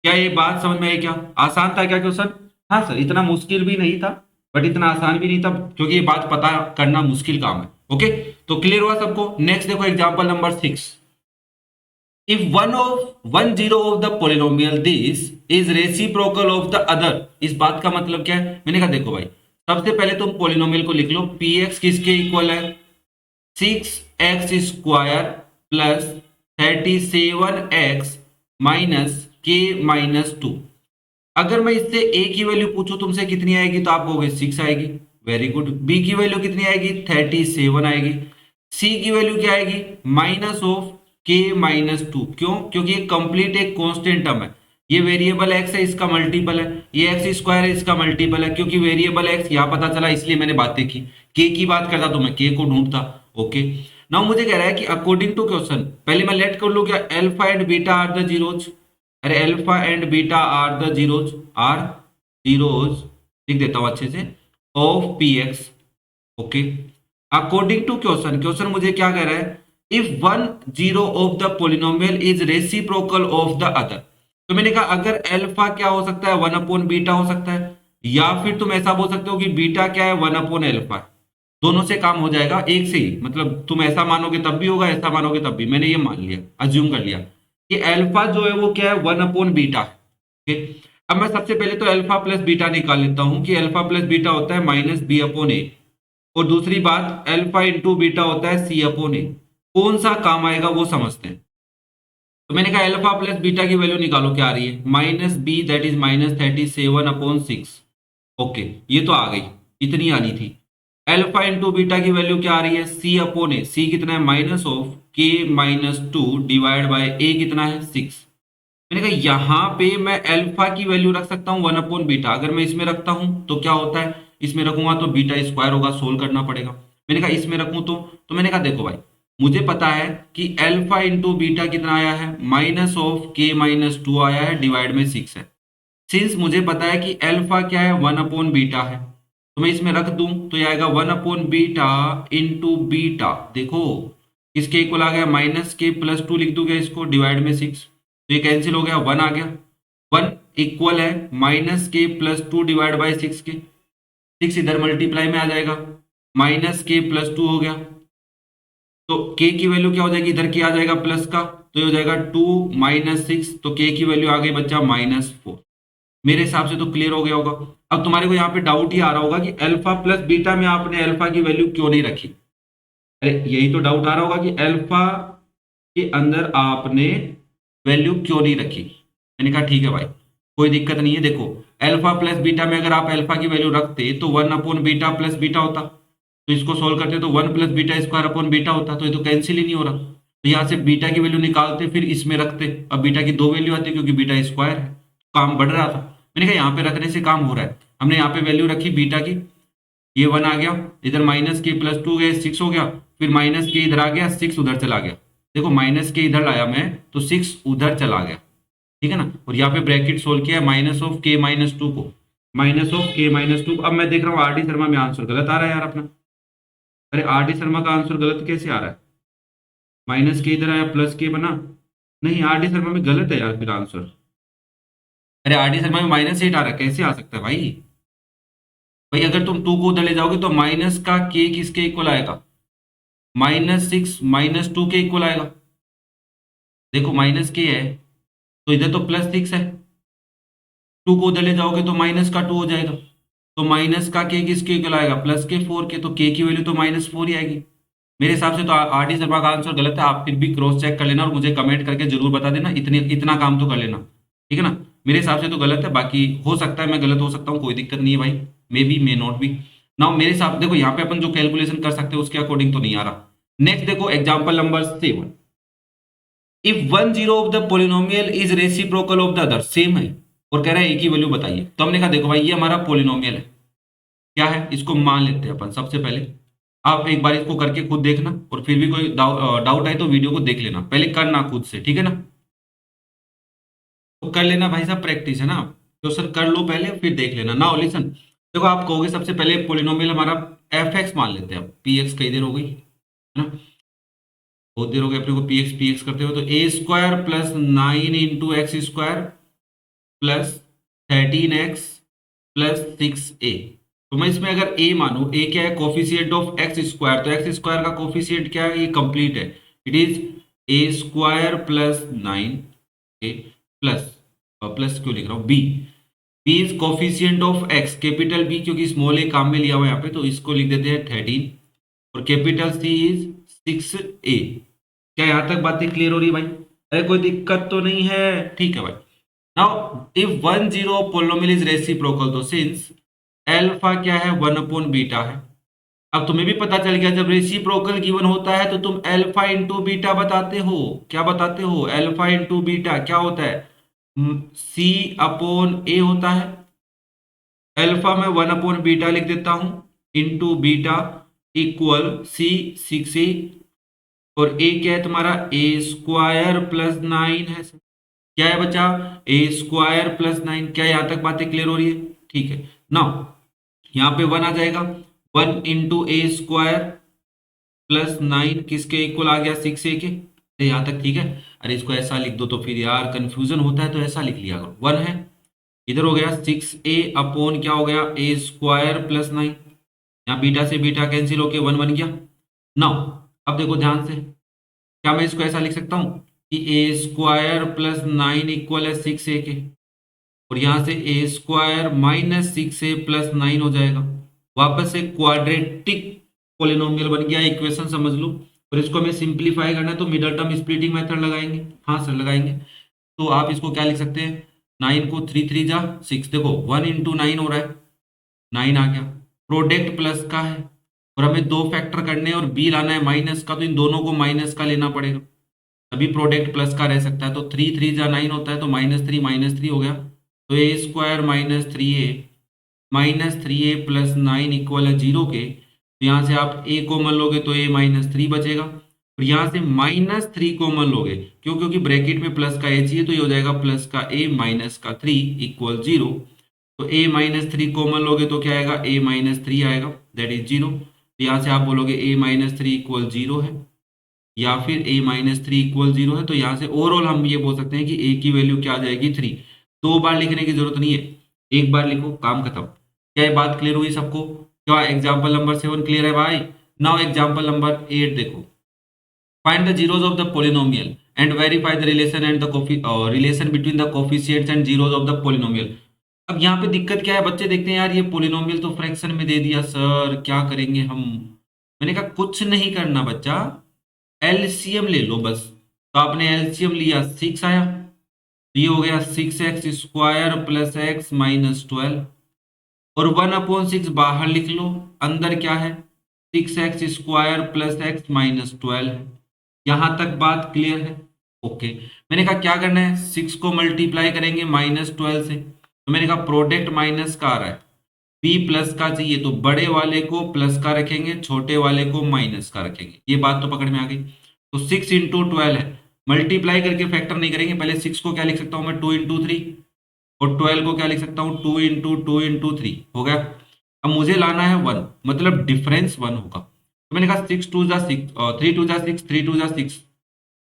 क्या ये बात समझ में आई, क्या आसान था क्या क्वेश्चन। हाँ सर, इतना मुश्किल भी नहीं था बट इतना आसान भी नहीं था, क्योंकि ये बात पता करना मुश्किल काम है। ओके, तो क्लियर हुआ सबको। नेक्स्ट देखो example number 6। If one zero of the polynomial this is reciprocal of the other. इस बात का मतलब क्या है, मैंने कहा देखो भाई, सबसे पहले तुम पोलिनोमियल को लिख लो, px किसके इक्वल है, 6x² plus 37x minus k -2। अगर मैं इससे a की वैल्यू पूछूं तुमसे कितनी आएगी, तो आप कहोगे 6 आएगी, वेरी गुड। b की वैल्यू कितनी आएगी, 37 आएगी। c की वैल्यू क्या आएगी, -k-2। क्यों, क्योंकि ये कंप्लीट एक कांस्टेंट टर्म है, ये वेरिएबल x है, इसका मल्टीपल है, ये x² है, इसका मल्टीपल है। क्योंकि वेरिएबल x यहां पता चला इसलिए मैंने बातें की, k की बात करता तो मैं k को ढूंढता। ओके, नाउ मुझे कह रहा है कि अकॉर्डिंग टू क्वेश्चन, पहले मैं लेट कर लूं क्या, alpha and beta are the zeros. अरे alpha and beta are the zeros, are zeros लिख देता हूं अच्छे से, of p x. Okay, according to question, question मुझे क्या कह रहा है, if one zero of the polynomial is reciprocal of the other. तो मैंने कहा अगर अल्फा क्या हो सकता है, वन अपॉन बीटा हो सकता है, या फिर तुम ऐसा बोल सकते हो कि बीटा क्या है, वन अपॉन अल्फा। दोनों से काम हो जाएगा, एक से ही, मतलब तुम ऐसा मानोगे तब भी होगा, ऐसा मानोगे तब भी। मैंने ये मान लिया, अज्यूम कर लिया कि अल्फा जो है वो क्या है, वन अपॉन बीटा है। ओके, अब मैं सबसे पहले तो अल्फा प्लस बीटा निकाल लेता हूं कि अल्फा प्लस बीटा होता है माइनस बी अपॉन ए, और दूसरी बात अल्फा इंटू बीटा होता है सी अपॉन ए। कौन सा काम आएगा वो समझते हैं। तो मैंने कहा अल्फा प्लस बीटा की वैल्यू निकालो, क्या आ रही है, minus b that is -37/6। Okay, ये तो आ गई, इतनी आनी थी। अल्फा इंटू बीटा की वैल्यू क्या आ रही है, सी अपॉन ए। सी कितना है, minus of k-2 divide by a कितना है, 6। मैंने कहा यहां पे मैं अल्फा की वैल्यू रख सकता हूं वन अपॉन बीटा। अगर मैं इसमें रखता हूं तो क्या होता है, इसमें रखूंगा तो बीटा स्क्वायर होगा, सोल्व करना पड़ेगा। मैंने कहा इसमें रखूं तो मैंने कहा देखो भाई, मुझे पता है कि अल्फा इंटू बीटा कितना आया है, माइनस ऑफ k-2 आया है, डिवाइड में 6 है। सिंस मुझे पता है कि अल्फा क्या है, वन अपॉन बीटा है, तो मैं इसमें रख दूं तो ये आएगा one upon beta into beta. देखो इसके इक्वल आ गया, -k+2 लिख दूंगा इसको, डिवाइड में 6, तो ये कैंसिल हो गया, वन आ गया। वन इक्वल है -k+2 डिवाइड बाई 6 के, 6 इधर मल्टीप्लाई में आ जाएगा, -k+2 हो गया। तो k की वैल्यू क्या हो जाएगी, इधर k आ जाएगा प्लस का, तो ये हो जाएगा 2 -6, तो k की वैल्यू आ गई बच्चा -4। मेरे हिसाब से तो क्लियर हो गया होगा। अब तुम्हारे को यहाँ पे डाउट ही आ रहा होगा कि अल्फा प्लस बीटा में आपने अल्फा की वैल्यू क्यों नहीं रखी। अरे यही तो डाउट आ रहा होगा कि अल्फा के अंदर आपने वैल्यू क्यों नहीं रखी। मैंने कहा ठीक है भाई, कोई दिक्कत नहीं है। देखो अल्फा प्लस बीटा में अगर आप अल्फा की वैल्यू रखते तो one upon beta plus beta होता, तो इसको सोल्व करते तो one plus beta square upon beta होता, तो ये तो कैंसिल ही नहीं हो रहा। तो यहाँ से बीटा की वैल्यू निकालते फिर इसमें रखते, अब बीटा की दो वैल्यू आती क्योंकि बीटा स्क्वायर है, काम बढ़ रहा था। मैंने कहा यहाँ पे रखने से काम हो रहा है, हमने यहाँ पे वैल्यू रखी बीटा की, ये वन आ गया, इधर -k+2 गए 6 हो गया, फिर -k इधर आ गया, 6 उधर चला गया। देखो -k इधर लाया मैं तो 6 उधर चला गया, ठीक है ना। और यहाँ पे ब्रैकेट सोल्व किया माइनस ऑफ k-2 को, माइनस ऑफ k-2। अब मैं देख रहा हूँ आर डी शर्मा में आंसर गलत आ रहा है यार अपना। अरे आर डी शर्मा का आंसर गलत कैसे आ रहा है, -k इधर आया प्लस k बना, नहीं आर डी शर्मा में गलत है यार फिर आंसर। अरे आर डी शर्मा में -8 आ रहा है, कैसे आ सकता है भाई। भाई अगर तुम 2 को उधर ले जाओगे तो माइनस का k किसके इक्वल आएगा, -6 -2 के इक्वल आएगा। देखो माइनस के है तो इधर तो +6 है, 2 को उधर ले जाओगे तो माइनस का 2 हो जाएगा, तो माइनस का के किसके इक्वल आएगा, प्लस के 4 के, तो के की वैल्यू तो -4 ही आएगी। मेरे हिसाब से तो आर डी शर्मा का आंसर गलत है। आप फिर भी क्रॉस चेक कर लेना और मुझे कमेंट करके जरूर बता देना, इतना काम तो कर लेना, ठीक है ना। मेरे हिसाब से तो गलत है, बाकी हो सकता है मैं गलत हो सकता हूँ, कोई दिक्कत नहीं है भाई, may be may not be. ना मेरे हिसाब देखो यहाँ पे अपन जो कैलकुलेशन कर सकते हैं उसके अकॉर्डिंग तो नहीं आ रहा। नेक्स्ट देखो example number 7, if one zero of the polynomial is reciprocal of the other, same है और कह रहा है एक ही वैल्यू बताइए। तो हमने कहा देखो भाई ये हमारा पोलिनोमियल है, क्या है, इसको मान लेते हैं अपन सबसे पहले। आप एक बार इसको करके खुद देखना और फिर भी कोई डाउट आए तो वीडियो को देख लेना, पहले करना खुद से, ठीक है ना। तो कर लेना भाई साहब, प्रैक्टिस है ना, तो सर कर लो पहले फिर देख लेना ना। लिसन देखो आप कहोगे सबसे पहले पोलिनोमियल हमारा एफ एक्स मान लेते हैं। अब पी एक्स कई देर हो गई है ना, बहुत देर हो गई अपने को पी एक्स करते हो। तो a² + 9 × x² plus 13x plus 6a। तो मैं इसमें अगर a मानू, a क्या है, कोफिशिएंट ऑफ x², तो x² का कोफिशिएंट क्या है, ये कंप्लीट है, it is a² + 9a plus, plus क्यों लिख रहा हूँ, b is coefficient of x, capital B क्योंकि स्मॉल a काम में लिया हुआ यहाँ पे, तो इसको लिख देते हैं 13, और कैपिटल C इज 6a। क्या यहाँ तक बातें क्लियर हो रही है भाई, अरे कोई दिक्कत तो नहीं है, ठीक है भाई। Now if one zero polynomial is reciprocal, तो सिंस अल्फा क्या है, 1/बीटा है। अब तुम्हें भी पता चल गया जब रेसिप्रोकल गिवन होता है तो तुम अल्फा इंटू बीटा बताते हो, क्या बताते हो, अल्फा इंटू बीटा क्या होता है, C/A होता है। अल्फा में 1/बीटा लिख देता हूं, into beta equal C 6a। और a क्या है तुम्हारा, ए स्क्वायर प्लस 9 है सर। क्या है बच्चा, ए स्क्वायर प्लस 9। क्या यहाँ तक बातें क्लियर हो रही है? ठीक है। नाउ यहाँ पे 1 आ जाएगा, 1 इंटू ए स्क्वायर प्लस 9 किसके इक्वल आ गया, 6a के। अरे यहाँ तक ठीक है। अरे इसको ऐसा लिख दो तो फिर यार कंफ्यूजन होता है, तो ऐसा लिख लिया करो, 1 है, इधर हो गया 6a अपॉन क्या हो गया, ए स्क्वायर प्लस 9। यहाँ बीटा से बीटा कैंसिल होके 1 बन गया। नाउ अब देखो ध्यान से, क्या मैं इसको ऐसा लिख सकता हूँ कि ए स्क्वायर प्लस 9 इक्वल है 6a के, और यहां से ए स्क्वायर माइनस 6a प्लस 9 हो जाएगा। वापस से क्वाड्रेटिक पोलिनोमियल बन गया, इक्वेशन समझ लो। और इसको हमें सिंप्लीफाई करना है तो मिडल टर्म स्प्लिटिंग मेथड लगाएंगे। हाँ सर लगाएंगे। तो आप इसको क्या लिख सकते हैं, 9 को 3 3 जा 6, देखो 1 इंटू 9 हो रहा है, 9 आ गया। प्रोडक्ट प्लस का है और हमें दो फैक्टर करने हैं और बी लाना है माइनस का, तो इन दोनों को माइनस का लेना पड़ेगा, तभी प्रोडक्ट प्लस का रह सकता है। तो 3 3 जा 9 होता है, तो -3 हो गया। तो ए स्क्वायर माइनस थ्री ए प्लस 9 इक्वल है 0 के। तो यहाँ से आप ए कॉमन लोगे तो ए -3 बचेगा, और यहाँ से -3 कॉमन लोगे, क्यों, क्योंकि ब्रैकेट में प्लस का ए चाहिए, तो ये हो जाएगा प्लस का ए माइनस का 3 इक्वल 0। तो a -3 कॉमन लोगे तो क्या आएगा, a-3 आएगा, दैट इज 0। तो यहाँ से आप बोलोगे a-3 इक्वल 0 है, या फिर a-3 इक्वल 0 है। तो यहाँ से ओवरऑल हम ये बोल सकते हैं कि a की वैल्यू क्या आ जाएगी, 3। दो बार लिखने की जरूरत नहीं है, एक बार लिखो, काम खत्म। क्या ये बात क्लियर हुई सबको? क्या एग्जाम्पल नंबर 7 क्लियर है भाई? नाउ एग्जाम्पल नंबर 8 देखो। Find the zeros of the polynomial and verify the relation and the relation between the coefficients and zeros of the polynomial. अब यहाँ पे दिक्कत क्या है, बच्चे देखते हैं यार ये पोलिनोमियल तो फ्रैक्शन में दे दिया सर, क्या करेंगे हम? मैंने कहा कुछ नहीं करना बच्चा, एलसीएम ले लो बस। तो आपने एलसीएम लिया, 6 आया, तो ये हो गया 6x² प्लस एक्स माइनस 12, और 1/6 बाहर लिख लो, अंदर क्या है, 6x² प्लस एक्स माइनस 12 है। यहां तक बात क्लियर है? ओके। मैंने कहा क्या करना है, 6 को मल्टीप्लाई करेंगे -12 से, तो मैंने कहा प्रोडक्ट माइनस का आ रहा है, बी प्लस का चाहिए, तो बड़े वाले को प्लस का रखेंगे, छोटे वाले को माइनस का रखेंगे। ये बात तो पकड़ में आ गई। तो 6 इंटू 12 है, मल्टीप्लाई करके फैक्टर नहीं करेंगे, पहले 6 को क्या लिख सकता हूं मैं, 2 इंटू 3, और 12 को क्या लिख सकता हूँ, 2 इंटू 3 हो गया। अब मुझे लाना है 1, मतलब डिफरेंस 1 होगा। तो मैंने कहा 6 2 जा 6, 3 2 जा 6, 3 2 जा 6।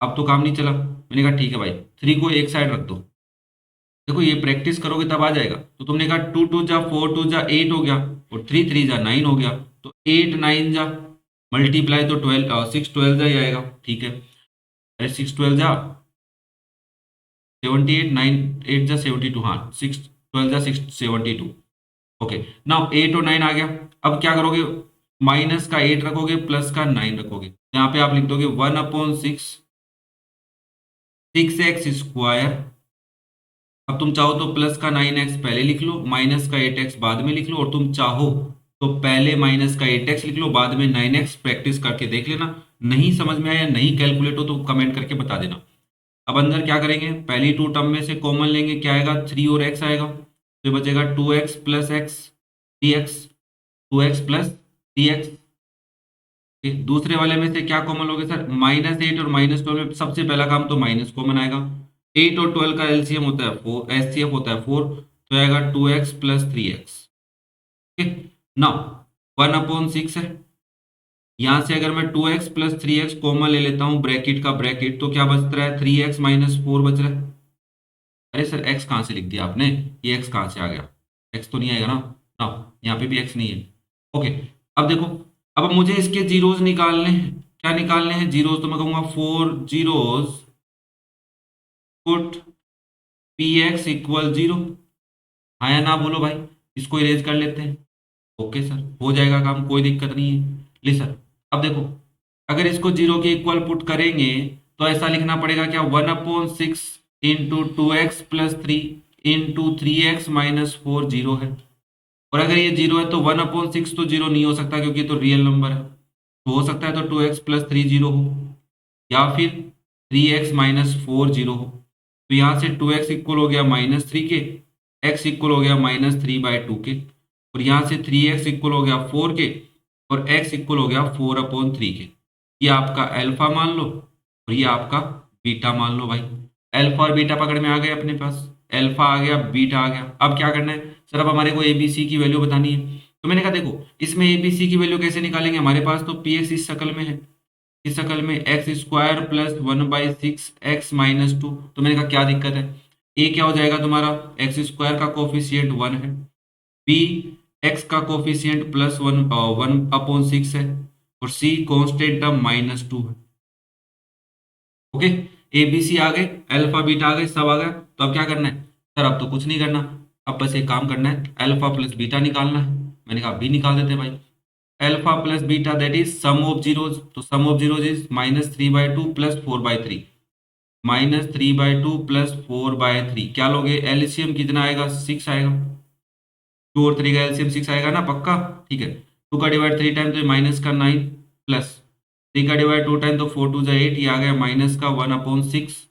अब तो काम नहीं चला, मैंने कहा ठीक है भाई, 3 को एक साइड रख दो। देखो ये प्रैक्टिस करोगे तब आ जाएगा। तो तुमने कहा 2 2 जा 4, 2 जा 8 हो गया, और 3 3 जा 9 हो गया। तो 8 9 जा मल्टीप्लाई तो 12 6 12 जा ही आएगा, ठीक है। अरे 6 12 जा 78, 9 8 जा 72, हाँ 6 12 जा 6 72। ओके, नाउ 8 और 9 आ गया। अब क्या करोगे, माइनस का 8 रखोगे, प्लस का 9 रखोगे, यहाँ पे आप लिख दोगे 1/6 6x²। अब तुम चाहो तो प्लस का 9x पहले लिख लो, माइनस का 8x बाद में लिख लो, और तुम चाहो तो पहले माइनस का 8x लिख लो, बाद में 9x। प्रैक्टिस करके देख लेना, नहीं समझ में आया, नहीं कैलकुलेट हो तो कमेंट करके बता देना। अब अंदर क्या करेंगे, पहली टू टर्म में से कॉमन लेंगे, क्या आएगा, 3 और x आएगा, तो बचेगा 2x plus x dx, 2x plus dx। दूसरे वाले में से क्या कॉमन लोगे सर, -8 और -12 में सबसे पहला काम तो माइनस कॉमन आएगा। 8 और 12 का एलसीएम होता है 4, एचसीएफ होता है 4, तो आएगा 2x प्लस 3x। नाउ 1/6 है, यहां से अगर मैं 2x प्लस 3x कॉमन ले लेता हूं, ब्रैकेट का ब्रैकेट, तो क्या बच रहा है, 3x माइनस 4 बच रहा है। अरे सर x कहां से लिख दिया आपने, ये x कहां से आ गया, x तो नहीं आएगा ना, ना यहाँ पे भी x नहीं है। ओके, अब देखो, अब मुझे इसके जीरोस निकालने हैं। क्या निकालने हैं, जीरोस, तो मैं कहूंगा 4 जीरोस पुट px इक्वल 0। हाँ या ना बोलो भाई, इसको इरेज कर लेते हैं। ओके सर, हो जाएगा काम, कोई दिक्कत नहीं है। ले सर, अब देखो, अगर इसको 0 के इक्वल पुट करेंगे तो ऐसा लिखना पड़ेगा क्या, 1/6 into 2x plus 3 into 3x minus 4 0 है। और अगर ये 0 है तो 1/6 तो 0 नहीं हो सकता, क्योंकि ये तो रियल नंबर है। तो हो सकता है तो 2x प्लस 3 0 हो, या फिर 3x माइनस 4 0 हो। तो यहाँ से 2x इक्वल हो गया -3 के, x इक्वल हो गया -3/2 के, और यहाँ से 3x इक्वल हो गया 4 के, और x इक्वल हो गया 4/3 के। ये आपका अल्फा मान लो और ये आपका बीटा मान लो भाई। अल्फा और बीटा पकड़ में आ गए अपने पास, अल्फा आ गया, बीटा आ गया। अब क्या करना है सर, अब हमारे को एबीसी की वैल्यू बतानी है। तो मैंने कहा देखो इसमें एबीसी की वैल्यू कैसे निकालेंगे, हमारे पास तो पी एक्स इस शकल में है, इस शकल में x square plus 1/6 x minus 2। तो मैंने कहा क्या दिक्कत है, ए क्या हो जाएगा तुम्हारा, एक्स स्क्वायर का कोफिशियंट 1 है, बी एक्स का कोफिशियंट प्लस 1/6 है, और सी कांस्टेंट टर्म -2 है। ओके, ए बी सी आ गए, अल्फा बीटा आ गए, सब आ गया। तो अब क्या करना है सर, अब तो कुछ नहीं करना, अब बस एक काम करना है, अल्फा प्लस बीटा निकालना है। मैंने कहा बी निकाल देते भाई, alpha plus beta that is sum of zeros, तो sum of zeros is -3/2 plus 4/3, -3/2 plus 4/3। क्या लोगे, एलसीएम कितना आएगा, 6 आएगा। 2 और 3 का एलसीएम 6 आएगा ना, पक्का, ठीक है। 2 का डिवाइड 3 टाइम तो माइनस का 9 प्लस 3 का डिवाइड 2 टाइम तो 4 2 8, ये आ गया माइनस का 1/6।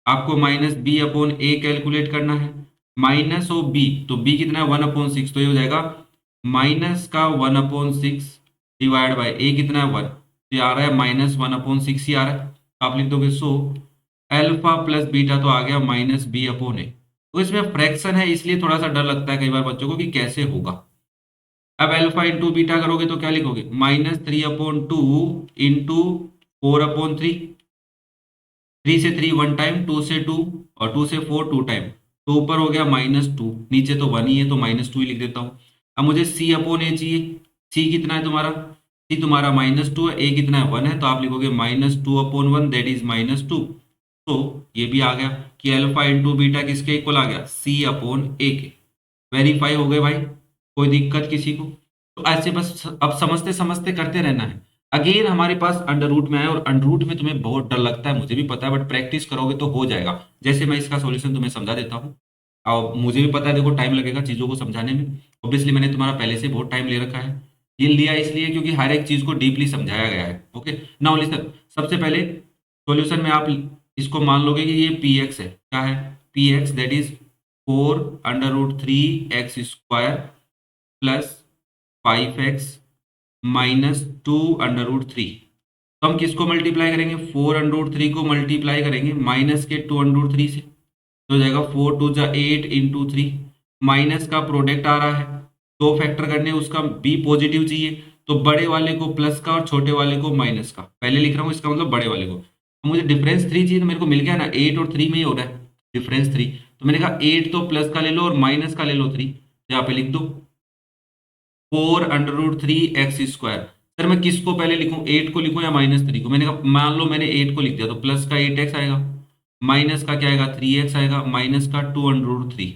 आपको minus b upon a calculate करना है, माइनस ऑफ बी, तो बी कितना है 1/6, तो ये हो जाएगा माइनस का 1/6 डिवाइड बाय ए कितना है 1, तो ये आ रहा है -1/6 ही आ रहा है। तो आप लिख दोगे सो अल्फा प्लस बीटा तो आ गया -b/a। तो इसमें फ्रैक्शन है इसलिए थोड़ा सा डर लगता है कई बार बच्चों को कि कैसे होगा। अब अल्फा इंटू बीटा करोगे तो क्या लिखोगे, -3/2 इंटू 4/3। 3 से 3 1 टाइम, 2 से 2 और 2 से 4 2 टाइम, तो ऊपर हो गया -2, नीचे तो 1 ही है तो -2 ही लिख देता हूँ। अब मुझे सी अपॉन ए चाहिए, सी कितना है तुम्हारा, सी तुम्हारा -2 है, ए कितना है 1 है, तो आप लिखोगे -2/1 दैट इज -2। तो ये भी आ गया कि अल्फा इंटू बीटा किसके इक्वल आ गया, सी अपॉन ए के। वेरीफाई हो गए भाई, कोई दिक्कत किसी को। तो ऐसे बस अब समझते समझते करते रहना है। अगेन हमारे पास अंडर रूट में है, और अंडर रूट में तुम्हें बहुत डर लगता है, मुझे भी पता है, बट प्रैक्टिस करोगे तो हो जाएगा। जैसे मैं इसका सॉल्यूशन तुम्हें समझा देता हूँ, और मुझे भी पता है देखो टाइम लगेगा चीज़ों को समझाने में, ऑब्वियसली मैंने तुम्हारा पहले से बहुत टाइम ले रखा है। ये लिया इसलिए क्योंकि हर एक चीज़ को डीपली समझाया गया है। ओके, नाउ लिसन, सबसे पहले सॉल्यूशन में आप इसको मान लोगे कि ये पी एक्स है, क्या है, P x that is 4√3x² plus 5x minus 2√3। तो हम किसको मल्टीप्लाई करेंगे, 4√3 को मल्टीप्लाई करेंगे माइनस के 2√3 से, तो हो जाएगा 4 2 जा 8 इंटू 3। माइनस का प्रोडक्ट आ रहा है, दो फैक्टर करने हैं, उसका बी पॉजिटिव चाहिए, तो बड़े वाले को प्लस का और छोटे वाले को माइनस का पहले लिख रहा हूँ, इसका मतलब बड़े वाले को। तो मुझे डिफरेंस 3 चाहिए, तो मेरे को मिल गया ना, 8 और 3 में ही हो रहा है डिफरेंस 3। तो मैंने कहा 8 तो प्लस का ले लो और माइनस का ले लो 3, तो यहाँ पे लिख दो 4√3x²। सर मैं किसको पहले लिखूं, 8 को लिखूं या -3 को, मैंने कहा मान लो मैंने 8 को लिख दिया, तो प्लस का 8x आएगा, माइनस का क्या आएगा 3x आएगा, माइनस का 2√3।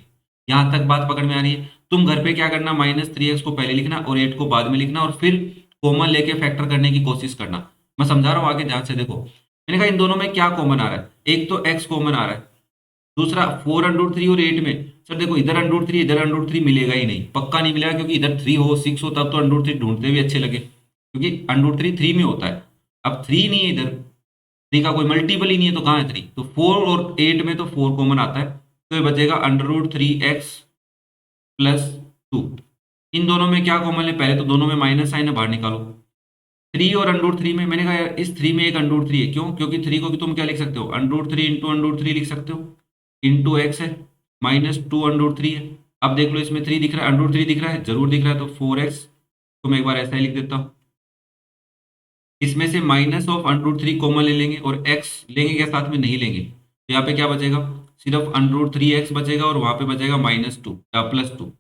यहां तक बात पकड़ में आ रही है। तुम घर पे क्या करना, -3x को पहले लिखना और 8 को बाद में लिखना, और फिर कॉमन लेके फैक्टर करने की कोशिश करना। मैं समझा रहा हूँ, आगे ध्यान से देखो। मैंने कहा इन दोनों में क्या कॉमन आ रहा है, एक तो x कॉमन आ रहा है, दूसरा 4√3 और 8 में। सर देखो इधर √3 इधर √3 मिलेगा ही नहीं, पक्का नहीं मिलेगा, क्योंकि इधर 3 हो 6 हो तब तो √3 ढूंढते भी अच्छे लगे, क्योंकि √3 3 में होता है। अब 3 नहीं है इधर, 3 का कोई मल्टीपल ही नहीं है, तो कहाँ है 3, तो 4 और 8 में तो 4 कॉमन आता है, तो ये बचेगा √3x प्लस 2। इन दोनों में क्या कॉमन है, पहले तो दोनों में माइनस साइन है, बाहर निकालो। 3 और √3 में, मैंने कहा यार इस 3 में एक √3 है, क्यों, क्योंकि 3 को तुम क्या लिख सकते हो, √3 इंटू √3 लिख सकते हो, इंटू एक्स है, -2 √3 है। अब देख लो इसमें 3 दिख रहा है, √3 दिख रहा है, जरूर दिख रहा है, तो 4x तो मैं एक बार ऐसा ही लिख देता हूँ। इसमें से माइनस ऑफ √3 कॉमन ले लेंगे, और x लेंगे क्या साथ में, नहीं लेंगे, तो यहाँ पे क्या बचेगा, सिर्फ √3x बचेगा, और वहां पे बचेगा -2 या +2,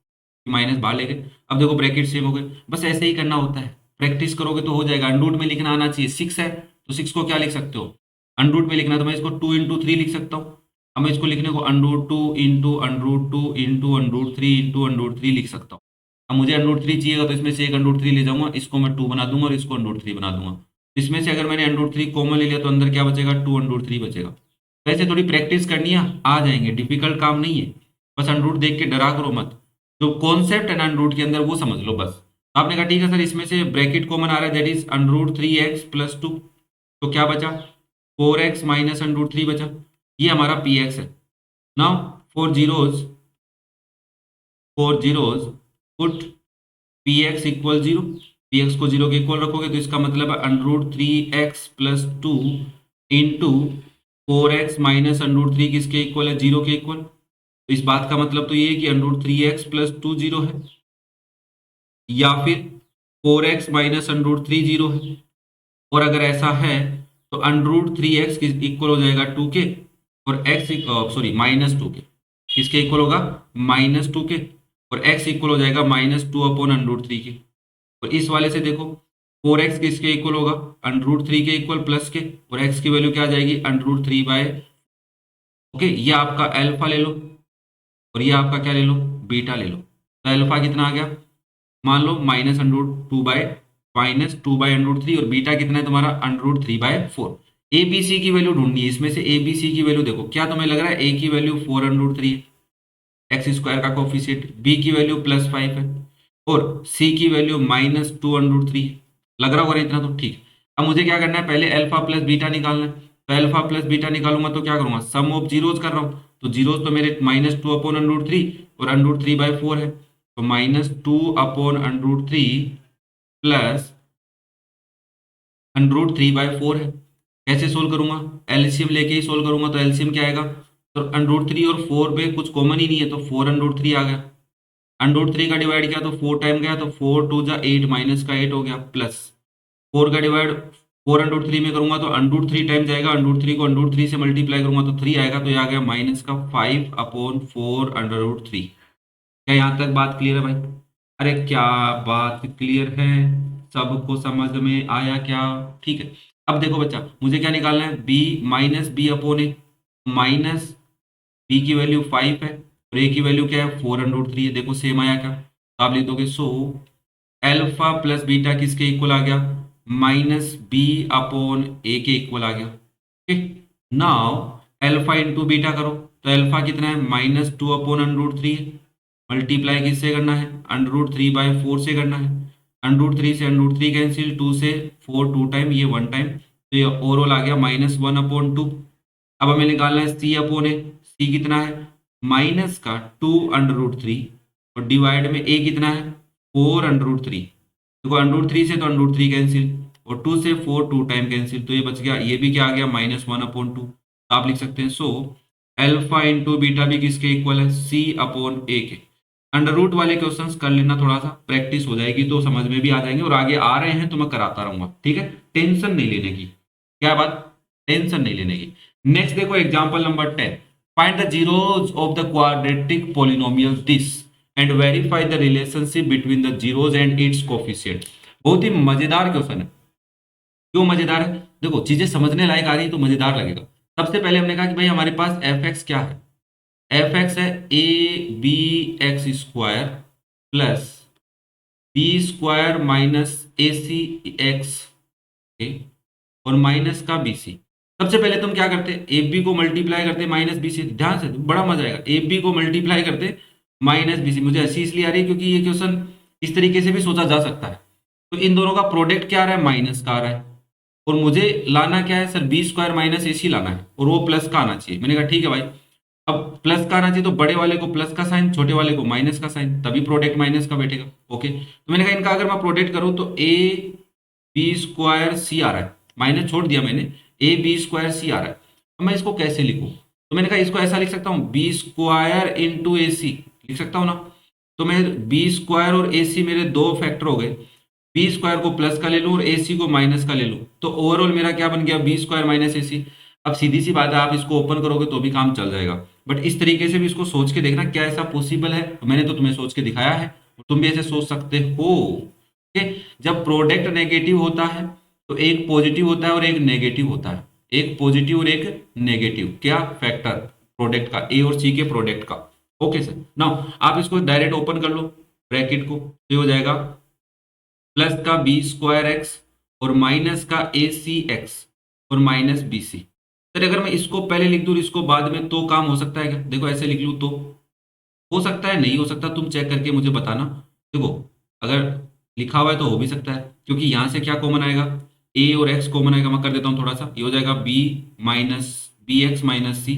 माइनस बाहर ले गए। अब देखो ब्रैकेट सेम हो गए, बस ऐसे ही करना होता है, प्रैक्टिस करोगे तो हो जाएगा। अंडरूट में लिखना आना चाहिए, 6 है तो 6 को क्या लिख सकते हो, अंडरूट में लिखना, तो मैं इसको 2 × 3 लिख सकता हूँ। अब मैं इसको लिखने को √2 इंटू √2 इंटू √3 इंटू √3 लिख सकता हूँ। अब मुझे √3 चाहिएगा, तो इसमें से एक √3 ले जाऊंगा, इसको मैं 2 बना दूंगा और इसको √3 बना दूंगा। इसमें से अगर मैंने √3 कॉमन ले लिया तो अंदर क्या बचेगा, 2 √3 बचेगा। वैसे थोड़ी प्रैक्टिस करनी है, आ जाएंगे, डिफिकल्ट काम नहीं है, बस अंडरूट देख के डरा करो मत, जो कॉन्सेप्ट है ना अंडरूट के अंदर वो समझ लो बस। आपने कहा ठीक है सर, इसमें से ब्रैकेट कॉमन आ रहा है, दैट इज √3x प्लस 2, तो क्या बचा, 4x माइनस √3 बचा, ये हमारा पी एक्स है। Now four zeros put p x equal 0, b x को 0 के इक्वल रखोगे तो इसका मतलब है under root 3x plus 2 into 4x minus under root 3 किसके इक्वल है, 0 के इक्वल। तो इस बात का मतलब तो ये है कि अंडर रूट 3x प्लस 2 0 है, या फिर 4x माइनस अंडर रूट 3 0 है। और अगर ऐसा है तो अंडर रूट 3x इक्वल हो जाएगा 2 के, और x सॉरी माइनस 2 के, किसके इक्वल होगा, -2 के, और x इक्वल हो जाएगा -2 अपॉन अंडर रूट 3 के। और इस वाले से देखो 4x किसके इक्वल होगा, अंडर रूट 3 के इक्वल प्लस के, और x की वैल्यू क्या आ जाएगी, अंडर रूट 3 बाय, ओके, ये आपका अल्फा ले लो और ये आपका क्या ले लो, बीटा ले लो। तो अल्फा कितना आ गया, मान लो minus under root 2 by under root 3, और बीटा कितना है तुम्हारा, under root 3 by 4। A b c की वैल्यू ढूंढनी है, इसमें से ए बी सी की वैल्यू देखो, क्या तुम्हें लग रहा है ए की वैल्यू 4 अंडर रूट 3 है, एक्स स्क्वायर का कोफिशिएंट, बी की वैल्यू +5 है, और सी की वैल्यू -2 अंडर रूट 3 है। लग रहा होगा ना इतना, तो ठीक। अब मुझे क्या करना है, पहले अल्फा प्लस बीटा निकालना है। तो अल्फा प्लस बीटा निकालूंगा तो क्या करूंगा, सम ऑफ जीरोज कर रहा हूं, तो जीरोज तो मेरे -2 अपॉन अंडर रूट 3 और अंडर रूट 3 बाय 4 है, तो -2 upon under root 3 plus under root 3 by 4 है। कैसे सोल्व करूंगा, एलसीएम लेके ही सोल्व करूंगा। तो एलसीएम क्या आएगा, तो अंडर रूट 3 और 4 पे कुछ कॉमन ही नहीं है, तो 4 अंडर रूट 3 आ गया। अंडर रूट 3 का डिवाइड किया तो 4 टाइम गया, तो 4 2 जा 8, माइनस का 8 हो गया, प्लस 4 का डिवाइड 4 अंडर रूट 3 में करूंगा तो अंडर रूट 3 टाइम जाएगा, अंडर रूट 3 को अंडर रूट 3 से मल्टीप्लाई करूंगा तो 3 आएगा, तो ये आ गया माइनस का 5 अपॉन 4 अंडर रूट 3। क्या यहाँ तक बात क्लियर है भाई? अरे क्या बात क्लियर है, सबको समझ में आया क्या? ठीक है। अब देखो बच्चा, मुझे क्या निकालना है, b माइनस बी अपॉन ए, माइनस बी की वैल्यू 5 है और ए की वैल्यू क्या है, 4 अंडर रूट 3 है। देखो सेम आया क्या, तो आप लिख दोगे सो एल्फा प्लस बीटा किसके इक्वल आ गया, -b अपॉन ए के इक्वल आ गया। ठीक, नाउ एल्फा इंटू बीटा करो, तो एल्फा कितना है, -2 अपॉन अंडर रूट 3 है, मल्टीप्लाई किससे करना है, अंडर रूट 3 बाय 4 से करना है। अंडर रूट 3 से अंडर रूट 3 कैंसिल, 2 से 4 2 टाइम, ये 1 टाइम, तो ये ओवरऑल आ गया -1 अपॉन 2। अब हमें निकालना है सी अपॉन ए, सी कितना है, माइनस का 2 अंडर रूट 3, और डिवाइड में ए कितना है, 4 अंडर रूट 3। देखो अंडर रूट 3 से तो अंडर रूट 3 कैंसिल, और 2 से 4 2 टाइम कैंसिल, तो ये बच गया, ये भी क्या आ गया, -1 अपॉन 2। तो आप लिख सकते हैं सो एल्फा इंटू बीटा भी किसके इक्वल है, सी अपॉन ए के। अंडर रूट वाले क्वेश्चंस कर लेना, थोड़ा सा प्रैक्टिस हो जाएगी तो समझ में भी आ जाएंगे, और आगे आ रहे हैं तो मैं कराता रहूंगा, ठीक है, टेंशन नहीं लेने की। क्या बात, टेंशन नहीं लेने की। नेक्स्ट देखो example number 10, find the zeros of the quadratic polynomial this and verify the relationship between the zeros and it's coefficient. बहुत ही मजेदार क्वेश्चन है। क्यों मजेदार है, देखो चीजें समझने लायक आ रही है तो मजेदार लगेगा। सबसे पहले हमने कहा कि भाई हमारे पास एफ एक्स क्या है, एफ एक्स है a b x square plus b square minus a c x, और माइनस का बी सी। सबसे पहले तुम क्या करते, ए बी को मल्टीप्लाई करते माइनस बी सी, ध्यान से बड़ा मजा आएगा, ए बी को मल्टीप्लाई करते माइनस बी सी। मुझे हंसी इसलिए आ रही है क्योंकि ये क्वेश्चन इस तरीके से भी सोचा जा सकता है। तो इन दोनों का प्रोडक्ट क्या आ रहा है, माइनस का आ रहा है, और मुझे लाना क्या है sir, B square minus a सी लाना है, और वो प्लस का आना चाहिए। मैंने कहा ठीक है भाई, अब प्लस का आना चाहिए तो बड़े वाले को प्लस का साइन, छोटे वाले को माइनस का साइन, तभी प्रोडक्ट माइनस का बैठेगा। ओके, तो मैंने कहा इनका अगर मैं प्रोडक्ट करूं तो ए बी स्क्वायर सी आ रहा है, माइनस छोड़ दिया मैंने, ए बी स्क्वायर सी आ रहा है। तो मैं इसको कैसे लिखूं, तो मैंने कहा इसको ऐसा लिख सकता हूं, बी स्क्वायर इंटू ए सी लिख सकता हूं ना। तो मैं बी स्क्वायर और ए सी मेरे दो फैक्टर हो गए, बी स्क्वायर को प्लस का ले लूं और ए सी को माइनस का ले लूं, तो ओवरऑल मेरा क्या बन गया, बी स्क्वायर माइनस ए सी। अब सीधी सी बात है, आप इसको ओपन करोगे तो भी काम चल जाएगा, बट इस तरीके से भी इसको सोच के देखना क्या ऐसा पॉसिबल है। मैंने तो तुम्हें सोच के दिखाया है, तुम भी ऐसे सोच सकते हो। ओके, जब प्रोडक्ट नेगेटिव होता है तो एक पॉजिटिव होता है और एक नेगेटिव होता है, एक पॉजिटिव और एक नेगेटिव, क्या फैक्टर प्रोडक्ट का, ए और सी के प्रोडक्ट का। ओके सर, नाउ आप इसको डायरेक्ट ओपन कर लो ब्रैकेट को, तो हो जाएगा प्लस का बी स्क्वायर एक्स और माइनस का ए सी एक्स और माइनस बी सी। सर अगर मैं इसको पहले लिख दूं इसको बाद में, तो काम हो सकता है क्या, देखो ऐसे लिख लूं तो हो सकता है, नहीं हो सकता, तुम चेक करके मुझे बताना। देखो अगर लिखा हुआ है तो हो भी सकता है, क्योंकि यहाँ से क्या कॉमन आएगा, ए और एक्स कॉमन आएगा। मैं कर देता हूँ थोड़ा सा, ये हो जाएगा बी एक्स माइनस सी,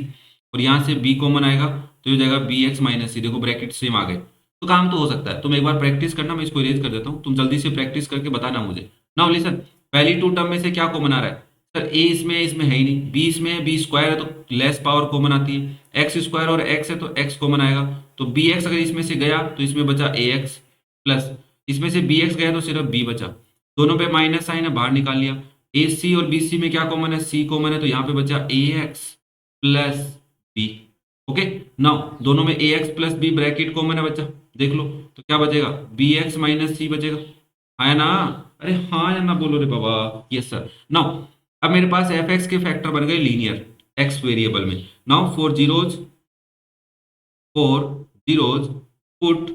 और यहाँ से बी कॉमन आएगा तो ये हो जाएगा बी एक्स माइनस सी। देखो ब्रैकेट सेम आ गए, तो काम तो हो सकता है। तुम एक बार प्रैक्टिस करना, मैं इसको इरेज कर देता हूँ, तुम जल्दी से प्रैक्टिस करके बताना मुझे। नाउ लिसन, पहली टू टर्म में से क्या कॉमन आ रहा है? सर ए इसमें है ही नहीं, बी इसमें है, बी स्क्वायर है तो लेस पावर कॉमन आती है, एक्स स्क्वायर और एक्स है तो एक्स कॉमन आएगा, तो बी एक्स अगर इसमें से गया तो इसमें बचा ए एक्स, प्लस इसमें से बी एक्स गया तो सिर्फ बी बचा, दोनों पे माइनस साइन है, बाहर निकाल लिया। ए सी और बी सी में क्या कॉमन है? सी कॉमन है, तो यहाँ पे बचा a x plus b. Okay, now दोनों में a x plus b bracket common है बच्चा, देख लो, तो क्या बचेगा? बी एक्स माइनस सी बचेगा, है ना? अरे हाँ या ना बोलो रे बाबा। Yes sir. नाउ अब मेरे पास एफ एक्स के फैक्टर बन गए लीनियर एक्स वेरिएबल में। Now four zeros put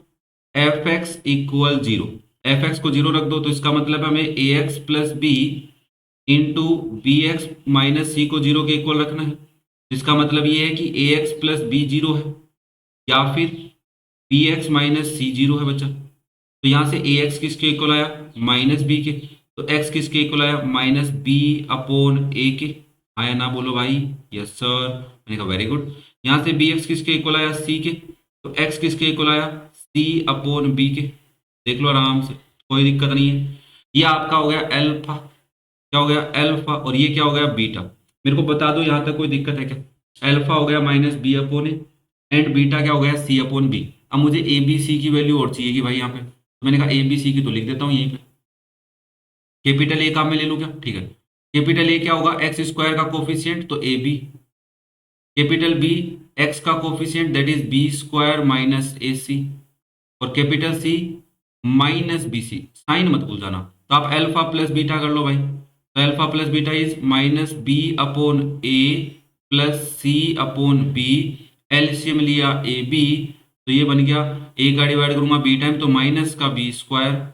f x equal zero, f x को जीरो रख दो, तो इसका मतलब हमें a x plus b into b x minus c को जीरो के इक्वल रखना है। इसका मतलब ये है कि ए एक्स प्लस बी जीरो है, या फिर बी एक्स माइनस सी जीरो है बच्चा। तो यहाँ से ए एक्स किसके इक्वल आया? माइनस बी के। तो एक्स किसके इक्वल आया? माइनस बी अपॉन ए के। आया ना बोलो भाई? Yes sir. मैंने कहा वेरी गुड। यहाँ से बी एक्स किसके इक्वल आया? सी के। तो एक्स किसके इक्वल आया? सी अपॉन बी के। देख लो आराम से, कोई दिक्कत नहीं है। ये आपका हो गया एल्फा, क्या हो गया? एल्फा। और ये क्या हो गया? बीटा। मेरे को बता दो यहाँ तक कोई दिक्कत है क्या? एल्फा हो गया minus b upon a, and beta क्या हो गया? C upon b. अब मुझे ए बी सी की वैल्यू और चाहिए कि भाई यहाँ पे, तो मैंने कहा ए बी सी की तो लिख देता हूँ यहीं पे। कैपिटल ए काम में ले लूँ क्या? ठीक है। कैपिटल ए क्या होगा? एक्स स्क्वायर का कोफिशियंट, तो a b. Capital b x का coefficient, that is b square minus a c. और capital c minus b c, sign मत भूल जाना। तो आप अल्फा प्लस बीटा कर लो भाई, तो alpha plus beta is minus b upon a plus c upon b. LCM लिया ए बी, तो ये बन गया, ए का डिवाइड करूंगा बी टाइम तो माइनस का बी स्क्वायर,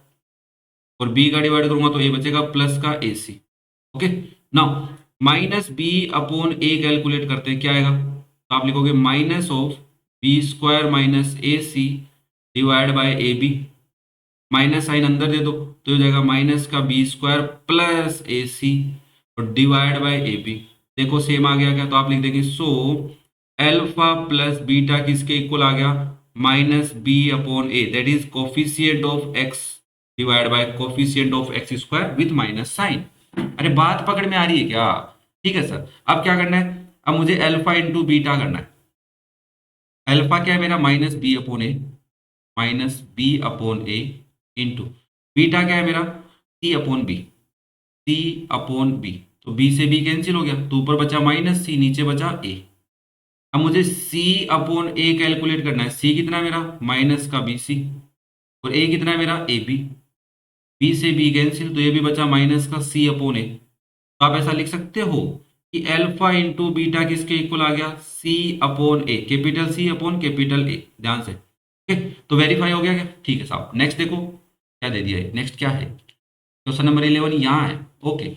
और बी का डिवाइड करूंगा तो ए बचेगा प्लस का a c. Okay, now minus b upon a calculate करते हैं, क्या आएगा? तो आप लिखोगे minus of b square minus a c divide by a b. Minus sign अंदर दे दो तो हो जाएगा माइनस का b square plus a c और डिवाइड बाय ए बी। देखो सेम आ गया क्या? तो आप लिख देंगे सो एल्फा प्लस बीटा किसके इक्वल आ गया? Minus b upon a, that is coefficient of x divide by coefficient of x square with minus sign. अरे बात पकड़ में आ रही है क्या? ठीक है सर। अब क्या करना है? अब मुझे एल्फा इंटू बीटा करना है। एल्फा क्या है मेरा? माइनस बी अपॉन ए, माइनस बी अपॉन ए इंटू बीटा क्या है मेरा? सी अपॉन बी, सी अपॉन बी। तो बी से बी कैंसिल हो गया, तो ऊपर बचा माइनस सी, नीचे बचा ए। अब मुझे सी अपॉन ए कैलकुलेट करना है। सी कितना है मेरा? माइनस का बी सी, और ए कितना है मेरा? A b. बी से बी कैंसिल, तो ये भी बचा माइनस का सी अपॉन ए। तो आप ऐसा लिख सकते हो कि एल्फा इंटू बीटा किसके इक्वल आ गया? C upon a, capital c upon capital a. ध्यान से, ओके। तो वेरीफाई हो गया क्या? ठीक है साहब। नेक्स्ट देखो क्या दे दिया है। नेक्स्ट क्या है? क्वेश्चन नंबर 11 यहाँ है। Okay,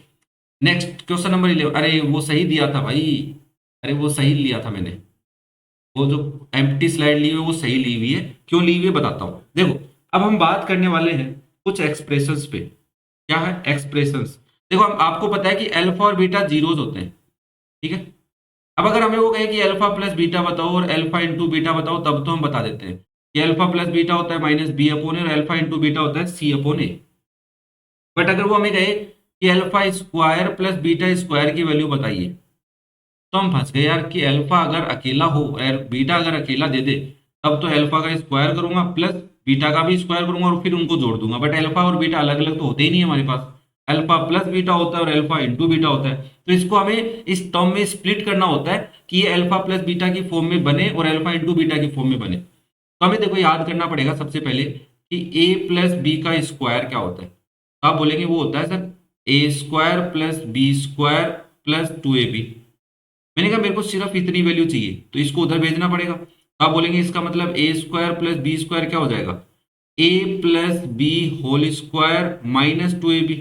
next question number 11। अरे वो सही दिया था भाई, अरे वो सही लिया था मैंने, वो जो एम्प्टी स्लाइड ली हुई है वो सही ली हुई है। क्यों ली हुई है बताता हूँ। देखो, अब हम बात करने वाले हैं कुछ एक्सप्रेशंस पे। क्या है? एक्सप्रेशंस। देखो, हम आपको पता है कि अल्फा और बीटा जीरोज होते हैं, ठीक है। अब अगर हमें वो कहे कि अल्फा प्लस बीटा बताओ और अल्फा इंटू बीटा बताओ, तब तो हम बता देते हैं कि अल्फा प्लस बीटा होता है माइनस बी अपॉन ए और अल्फा इंटू बीटा होता है सी अपॉन ए। बट अगर वो हमें कहे कि alpha square plus beta square की वैल्यू बताइए, तो हम फंस गए यार कि अल्फा अगर अकेला हो और बीटा अगर अकेला दे दे, तब तो अल्फा का स्क्वायर करूंगा प्लस बीटा का भी स्क्वायर करूंगा और फिर उनको जोड़ दूंगा। बट अल्फा और बीटा अलग अलग तो होते ही नहीं है हमारे पास, अल्फा प्लस बीटा होता है और अल्फा इंटू बीटा होता है। तो इसको हमें इस टर्म में स्प्लिट करना होता है कि ये अल्फा प्लस बीटा की फॉर्म में बने और अल्फा इंटू बीटा की फॉर्म में बने। तो हमें देखो याद करना पड़ेगा सबसे पहले कि ए प्लस बी का स्क्वायर क्या होता है। तो आप बोलेंगे वो होता है sir a square plus b square plus two a b. मैंने कहा मेरे को सिर्फ इतनी वैल्यू चाहिए, तो इसको उधर भेजना पड़ेगा। तो आप बोलेंगे इसका मतलब a square plus b square क्या हो जाएगा? A plus b whole square minus two a b.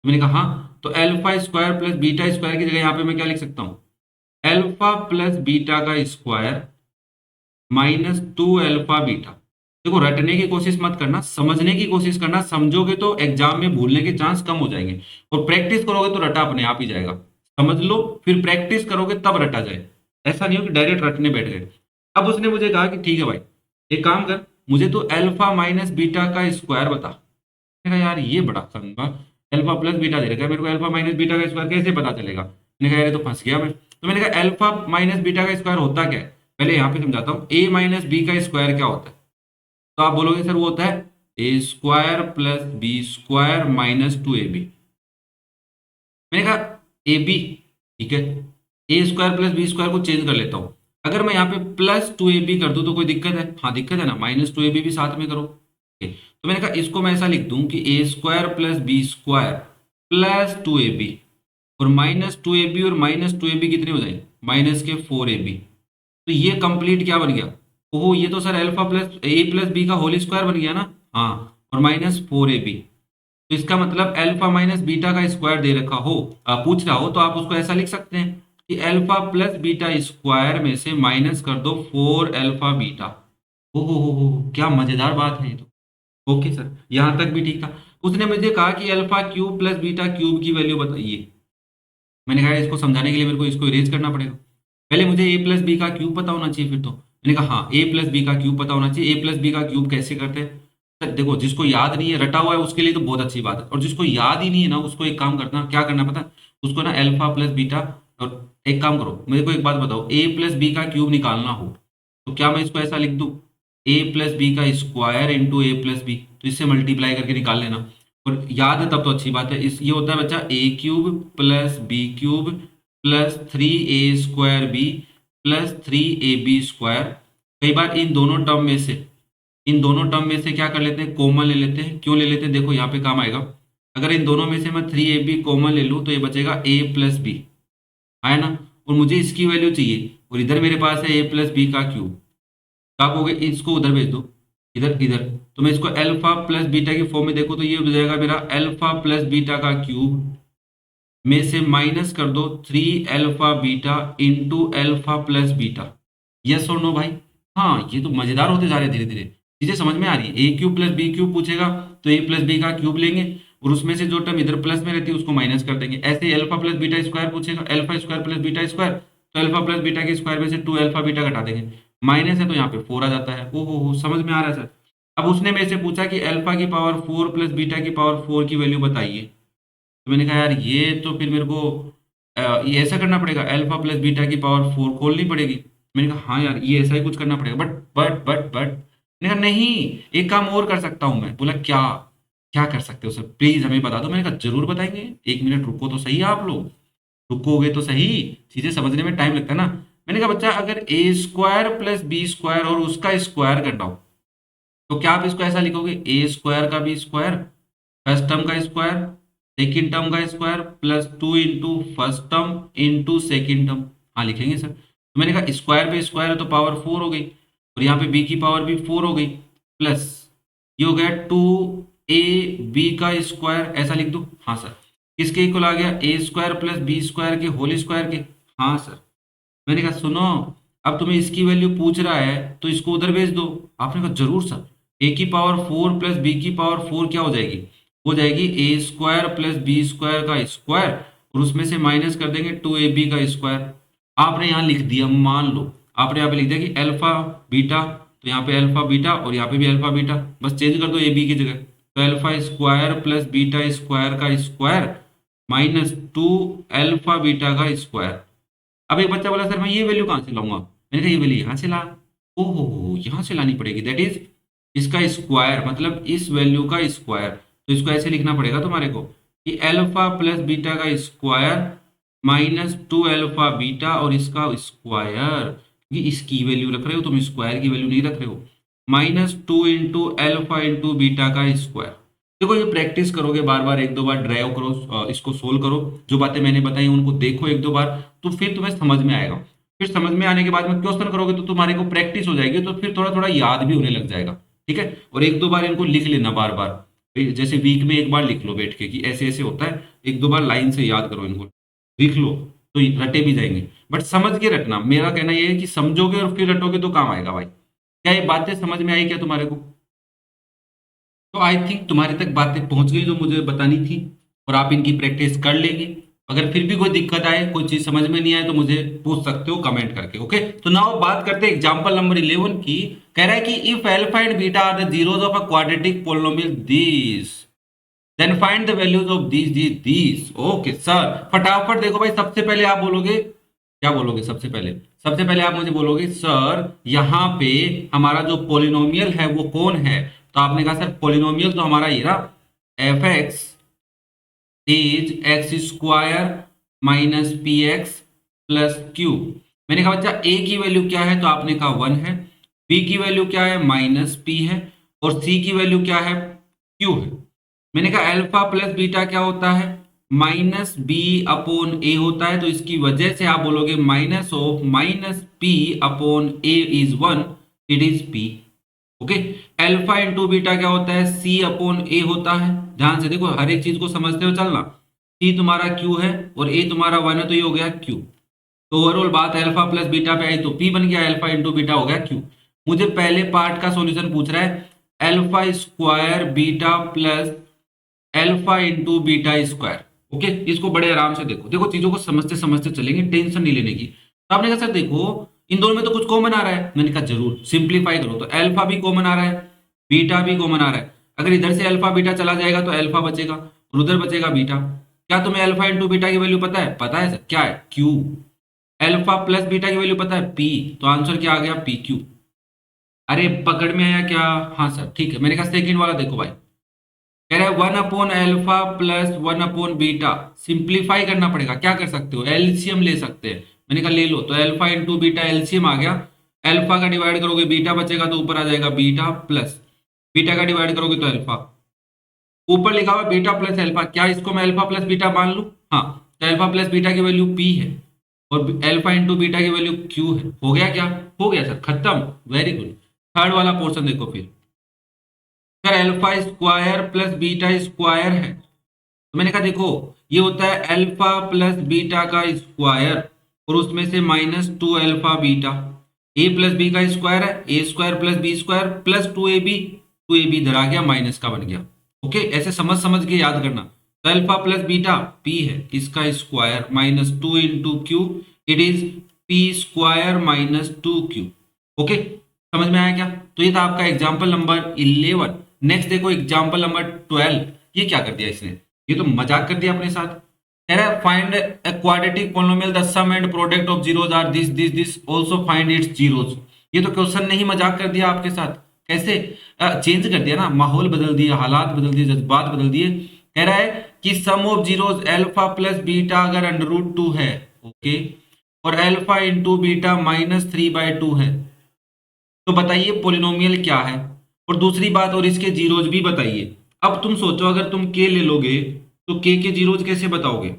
मैंने कहा हाँ, तो alpha square plus beta square की जगह यहाँ पे मैं क्या लिख सकता हूँ? एल्फा प्लस बीटा का square minus two alpha beta. देखो, रटने की कोशिश मत करना, समझने की कोशिश करना। समझोगे तो एग्जाम में भूलने के चांस कम हो जाएंगे, और प्रैक्टिस करोगे तो रटा अपने आप ही जाएगा। समझ लो, फिर प्रैक्टिस करोगे तब रटा जाए। ऐसा नहीं हो कि डायरेक्ट रटने बैठ गए। अब उसने मुझे कहा कि ठीक है भाई, एक काम कर, मुझे तो अल्फा माइनस बीटा का स्क्वायर बता। मैंने कहा यार ये बड़ा पंगा, अल्फा प्लस बीटा दे रखा है, मेरे को अल्फा माइनस बीटा का स्क्वायर कैसे पता चलेगा। मैंने कहा यार ये तो फंस गया मैं। तो मैंने कहा अल्फा माइनस बीटा का स्क्वायर होता क्या है, पहले यहाँ पे समझाता हूँ। ए माइनस बी का स्क्वायर क्या होता है, तो आप बोलोगे सर वो होता है a square plus b square minus 2ab। मैंने कहा ए बी, ठीक है, a square plus b square को चेंज कर लेता हूँ। अगर मैं यहाँ पे प्लस 2ab कर दूं तो कोई दिक्कत है, हाँ दिक्कत है ना, माइनस 2ab भी साथ में करो। ठीक है, तो मैंने कहा इसको मैं ऐसा लिख दूं कि a square plus b square plus 2ab, और माइनस 2ab और माइनस 2ab कितने हो जाएंगे, माइनस के 4ab। तो ये कंप्लीट क्या बन गया, ओहो ये तो सर अल्फा प्लस ए प्लस बी का होल स्क्वायर बन गया ना, हाँ, और माइनस 4ab। तो इसका मतलब अल्फा माइनस बीटा का स्क्वायर दे रखा हो, पूछ रहा हो, तो आप उसको ऐसा लिख सकते हैं कि अल्फा प्लस बीटा स्क्वायर में से माइनस कर दो 4 अल्फा बीटा। हो क्या मजेदार बात है ये तो। ओके सर, यहां तक भी ठीक था। उसने मुझे कहा कि alpha cube plus beta cube की वैल्यू बताइए। मैंने कहा इसको समझाने के लिए मेरे को इसको इरेज करना पड़ेगा। पहले मुझे ए प्लस बी का क्यूब पता होना चाहिए, फिर तो मैंने कहा हाँ ए प्लस बी का क्यूब पता होना चाहिए। ए प्लस बी का क्यूब कैसे करते हैं सर, देखो जिसको याद नहीं है रटा हुआ है उसके लिए तो बहुत अच्छी बात है, और जिसको याद ही नहीं है ना उसको एक काम करना, क्या करना पता है? उसको ना अल्फा प्लस बीटा, और एक काम करो मेरे को एक बात बताओ, ए प्लस बी का क्यूब निकालना हो तो क्या मैं इसको ऐसा लिख दूं, ए प्लस बी का स्क्वायर इंटू ए प्लस बी, तो इससे मल्टीप्लाई करके निकाल लेना। और याद है तब तो अच्छी बात है। इस ये होता है बच्चा a cube plus b cube plus 3a² b plus 3ab square. कई बार इन दोनों टर्म में से क्या कर लेते हैं, कॉमन ले लेते हैं। क्यों ले लेते हैं, देखो यहाँ पे काम आएगा। अगर इन दोनों में से मैं 3ab कॉमन ले लूँ तो ये बचेगा a प्लस बी, है ना, और मुझे इसकी वैल्यू चाहिए, और इधर मेरे पास है a प्लस बी का क्यूब। तो आप हो गए, इसको उधर भेज दो, इधर इधर। तो मैं इसको अल्फा प्लस बीटा की फॉर्म में देखो तो ये हो जाएगा मेरा अल्फा प्लस बीटा का क्यूब में से माइनस कर दो 3 alpha beta into alpha plus beta. Yes और नो भाई, हाँ ये तो मजेदार होते जा रहे हैं धीरे धीरे, चीजें समझ में आ रही है। ए क्यूब प्लस बी क्यूब पूछेगा तो ए प्लस बी का क्यूब लेंगे, और उसमें से जो टर्म इधर प्लस में रहती है उसको माइनस कर देंगे। ऐसे ही अल्फा प्लस बीटा स्क्वायर पूछेगा, alpha square plus beta square, तो अल्फा प्लस बीटा के स्क्वायर में से 2 अल्फा बीटा घटा देंगे, माइनस है तो यहाँ पे 4 आ जाता है। हो समझ में आ रहा है सर। अब उसने मेरे से पूछा कि अल्फा की पावर 4 प्लस बीटा की पावर 4 की वैल्यू बताइए। तो मैंने कहा यार ये तो फिर मेरे को ये ऐसा करना पड़ेगा, अल्फा प्लस बीटा की पावर 4 खोलनी पड़ेगी। मैंने कहा हाँ यार ये ऐसा ही कुछ करना पड़ेगा, बट मैंने कहा नहीं, एक काम और कर सकता हूँ मैं। बोला क्या, क्या कर सकते हो सर, प्लीज हमें बता दो। मैंने कहा जरूर बताएंगे, 1 मिनट रुको तो सही, आप लोग रुकोगे तो सही, चीजें समझने में टाइम लगता है ना। मैंने कहा बच्चा अगर ए स्क्वायर प्लस बी स्क्वायर और उसका स्क्वायर करना हो तो क्या आप इसको ऐसा लिखोगे, ए स्क्वायर का बी स्क्वायर, फर्स्ट टर्म का स्क्वायर सेकेंड टर्म का square plus 2 into first term into second term, हाँ लिखेंगे सर। तो मैंने कहा स्क्वायर पे स्क्वायर है तो पावर 4 हो गई, और यहाँ पे बी की पावर भी 4 हो गई, प्लस ये हो गया 2ab का स्क्वायर, ऐसा लिख दो, हाँ सर। किसके इक्वल आ गया, ए स्क्वायर प्लस बी स्क्वायर के होल स्क्वायर के, हाँ सर। मैंने कहा सुनो, अब तुम्हें इसकी वैल्यू पूछ रहा है तो इसको उधर भेज दो। आपने कहा जरूर सर। ए की पावर 4 प्लस बी की पावर 4 क्या हो जाएगी, हो जाएगी ए स्क्वायर प्लस बी स्क्वायर का स्क्वायर, और उसमें से माइनस कर देंगे 2ab का स्क्वायर। आपने यहाँ लिख दिया, मान लो आपने यहाँ पे लिख दिया कि अल्फा बीटा, तो यहाँ पे अल्फा बीटा और यहाँ पे भी अल्फा बीटा, बस चेंज कर दो ए बी की जगह। तो alpha square plus beta square का स्क्वायर माइनस 2 अल्फा बीटा का स्क्वायर। अब एक बच्चा बोला सर मैं ये वैल्यू कहाँ से लाऊंगा, मैंने कहा ये वैल्यू यहाँ से ला। ओहो यहाँ से लानी पड़ेगी, दैट इज इसका स्क्वायर, मतलब इस वैल्यू का स्क्वायर। तो इसको ऐसे लिखना पड़ेगा तुम्हारे को कि अल्फा प्लस बीटा का स्क्वायर माइनस 2 अल्फा बीटा और इसका स्क्वायर, क्योंकि इसकी वैल्यू रख रहे हो तुम, स्क्वायर की वैल्यू नहीं रख रहे हो, minus 2 into alpha into beta का स्क्वायर। देखो ये प्रैक्टिस करोगे बार बार, एक दो बार ड्राइव करो, इसको सोल्व करो, जो बातें मैंने बताई उनको देखो एक दो बार, तो फिर तुम्हें समझ में आएगा। फिर समझ में आने के बाद में क्वेश्चन करोगे तो तुम्हारे को प्रैक्टिस हो जाएगी, तो फिर थोड़ा थोड़ा याद भी होने लग जाएगा। ठीक है, और एक दो बार इनको लिख लेना बार बार, जैसे वीक में एक बार लिख लो बैठ के कि ऐसे ऐसे होता है, एक दो बार लाइन से याद करो इनको, लिख लो तो रटे भी जाएंगे। बट समझ के रखना, मेरा कहना यह है कि समझोगे और फिर रटोगे तो काम आएगा भाई। क्या ये बातें समझ में आई क्या तुम्हारे को? तो आई थिंक तुम्हारे तक बातें पहुंच गई जो मुझे बतानी थी, और आप इनकी प्रैक्टिस कर लेंगे। अगर फिर भी कोई दिक्कत आए, कोई चीज समझ में नहीं आए तो मुझे पूछ सकते हो कमेंट करके। ओके, तो नाउ बात करते हैं एग्जांपल नंबर 11 की। कह रहा है कि if alpha and beta are the zeros of a quadratic polynomial this, then find the values of these. Okay sir, फटाफट देखो भाई, सबसे पहले आप बोलोगे, क्या बोलोगे सबसे पहले आप मुझे बोलोगे सर यहाँ पे हमारा जो पोलिनोमियल है वो कौन है। तो आपने कहा सर पोलिनोमियल तो हमारा ये ना, F x is x square minus P x plus Q. मैंने कहा बच्चा ए की वैल्यू क्या है, तो आपने कहा 1 है, बी की वैल्यू क्या है माइनस पी है, और सी की वैल्यू क्या है क्यू है। मैंने कहा अल्फा प्लस बीटा क्या होता है, माइनस बी अपॉन ए होता है, तो इसकी वजह से आप बोलोगे minus of minus P upon A is 1, it is P. Okay, alpha into beta क्या होता है, सी अपॉन ए होता है। ध्यान से देखो, हर एक चीज को समझते हुए चलना। सी तुम्हारा क्यू है और ए तुम्हारा 1 है, तो ये हो गया क्यू। तो ओवरऑल बात अल्फा प्लस बीटा पे आई तो पी बन गया, अल्फा इंटू बीटा हो गया क्यू। मुझे पहले पार्ट का सॉल्यूशन पूछ रहा है, alpha square beta plus alpha into beta square. Okay, इसको बड़े आराम से देखो, देखो चीजों को समझते समझते चलेंगे, टेंशन नहीं लेने की। तो आपने कहा सर देखो इन दोनों में तो कुछ कॉमन आ रहा है। मैंने कहा जरूर, सिंप्लीफाई करो तो अल्फा भी कॉमन आ रहा है, बीटा भी कॉमन आ रहा है। अगर इधर से अल्फा बीटा चला जाएगा तो अल्फा बचेगा और उधर बचेगा बीटा। क्या तुम्हें अल्फा इंटू बीटा की वैल्यू पता है? पता है सर, क्या है क्यू। अल्फा प्लस बीटा की वैल्यू पता है पी, तो आंसर क्या आ गया पी क्यू। अरे पकड़ में आया क्या? हाँ सर ठीक है। मैंने कहा सेकंड वाला देखो भाई, कह रहा है 1/अल्फा प्लस 1/बीटा। सिंप्लीफाई करना पड़ेगा, क्या कर सकते हो एलसीएम ले सकते हैं। मैंने कहा ले लो, तो अल्फा इंटू बीटा एलसीएम आ गया। अल्फा का डिवाइड करोगे बीटा बचेगा, तो ऊपर आ जाएगा बीटा प्लस, बीटा का डिवाइड करोगे तो अल्फा। ऊपर लिखा हुआ बीटा प्लस अल्फा, क्या इसको मैं अल्फा प्लस बीटा मान लूं? हाँ, तो अल्फा प्लस बीटा की वैल्यू पी है और अल्फा इंटू बीटा की वैल्यू क्यू है। हो गया क्या? हो गया सर, खत्म। Very good. थर्ड वाला पोर्शन देखो फिर, अगर alpha square plus beta square है, तो मैंने कहा देखो ये होता है अल्फा प्लस बीटा का स्क्वायर और उसमें से -2 alpha beta. A plus b का स्क्वायर है, a square plus b square plus 2ab, 2ab इधर आ गया माइनस का बन गया। ओके, ऐसे समझ समझ के याद करना। तो अल्फा प्लस बीटा पी है, इसका square -2 into Q, it is P square -2q। Okay, समझ में आया क्या? तो ये था आपका एग्जाम्पल नंबर 11। नेक्स्ट देखो एग्जाम्पल नंबर 12। ये क्या कर दिया इसने, ये तो मजाक कर दिया अपने साथ। कह रहा है find a quadratic polynomial the sum and product of zeros are this this this also find its zeros. ये तो क्वेश्चन ने ही मजाक कर दिया आपके साथ। कैसे चेंज कर दिया ना, माहौल बदल दिया, हालात बदल दिए, जज्बात बदल दिए। कह रहा है कि sum of zeros alpha plus beta अगर √2 है, ओके, और अल्फा इंटू बीटा -3/2 है, तो बताइए पोलिनोमियल क्या है। और दूसरी बात, और इसके जीरोज भी बताइए। अब तुम सोचो अगर तुम के ले लोगे तो के जीरोज कैसे बताओगे?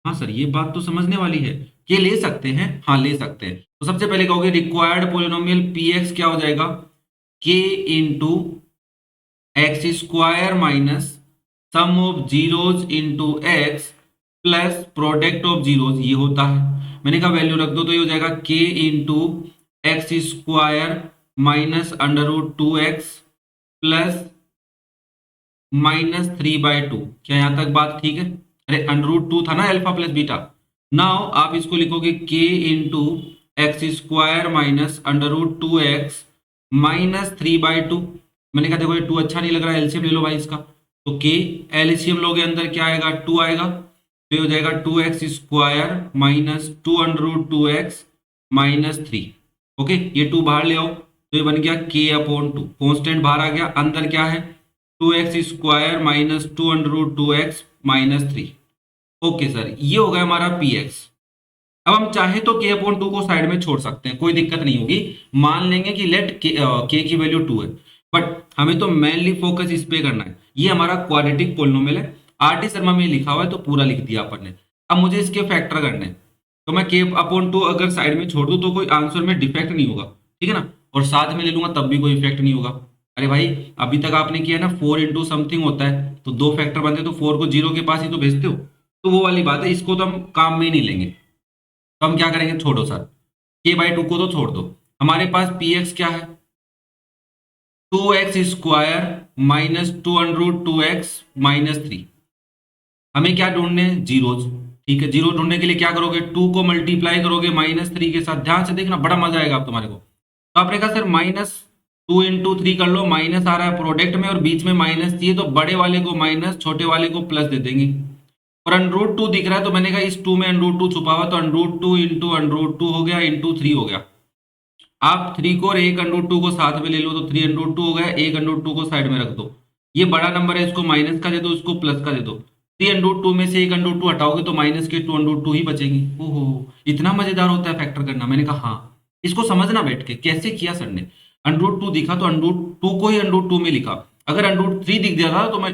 हाँ सर, ये बात तो समझने वाली है। के ले सकते हैं, हाँ ले सकते हैं। तो सबसे पहले कहोगे रिक्वायर्ड पोलिनोमियल पी एक्स क्या हो जाएगा, के into x square minus sum of zeros into x plus product of zeros, ये होता है। मैंने कहा वैल्यू रख दो, तो ये हो जाएगा के into x square minus √2x plus -3/2। क्या यहां तक बात ठीक है? अरे √2 था ना अल्फा प्लस बीटा। नाउ आप इसको लिखोगे के into x square minus √2x -3/2। मैंने कहा देखो ये 2 अच्छा नहीं लग रहा है, एलसीएम ले लो भाई इसका। तो के एलसीएम लोगे, अंदर क्या आएगा 2 आएगा, तो ये हो जाएगा 2x square minus 2√2x -3। Okay, ये 2 बाहर ले आओ, तो ये बन गया k/2। कॉन्स्टेंट बाहर आ गया, अंदर क्या है 2x square minus 2√2x -3। Okay sir, ये हो गया हमारा px। अब हम चाहे तो k/2 को साइड में छोड़ सकते हैं, कोई दिक्कत नहीं होगी। मान लेंगे कि लेट k की वैल्यू 2 है, बट हमें तो मेनली फोकस इस पे करना है। ये हमारा क्वाड्रेटिक पोलिनोमियल है, आर.टी. शर्मा में लिखा हुआ है तो पूरा लिख दिया अपन ने। अब मुझे इसके फैक्टर करने हैं, तो मैं k/2 अगर साइड में छोड़ दूं तो कोई आंसर में डिफेक्ट नहीं होगा, ठीक है ना, और साथ में ले लूंगा तब भी कोई इफेक्ट नहीं होगा। अरे भाई अभी तक आपने किया ना 4 इंटू समथिंग होता है, तो 2 फैक्टर बनते तो 4 को 0 के पास ही तो भेजते हो, तो वो वाली बात है। इसको तो हम काम में ही नहीं लेंगे, तो हम क्या करेंगे, छोड़ो सर, k/2 को तो छोड़ दो। हमारे पास px क्या है, 2x स्क्वायर माइनस 2√2x -3। हमें क्या ढूंढने हैं, जीरोज, ठीक है, जीरो ढूंढने के लिए क्या करोगे, 2 को मल्टीप्लाई करोगे -3 के साथ। ध्यान से देखना, बड़ा मजा आएगा आप तुम्हारे को। तो आपने कहा सर -2 इंटू 3 कर लो, माइनस आ रहा है प्रोडक्ट में और बीच में माइनस चाहिए, तो बड़े वाले को माइनस, छोटे वाले को प्लस दे देंगे। और √2 दिख रहा है तो मैंने कहा इस 2 में √2 छुपा हुआ, तो √2 इंटू √2 हो गया इंटू 3 हो गया। आप 3 को और एक √2 को साथ में ले लो तो 3 √2 हो गया, एक √2 को साइड में रख दो। ये बड़ा नंबर है, इसको माइनस का दे दो, इसको प्लस का दे दो। 3 √2 में से एक √2 हटाओगे तो माइनस के 2 √2 ही बचेंगे। ओहो, इतना मजेदार होता है फैक्टर करना। मैंने कहा हाँ, इसको समझना बैठ के कैसे किया सर ने। √2 दिखा तो √2 को ही √2 में लिखा। अगर √3 दिख दिया था तो मैं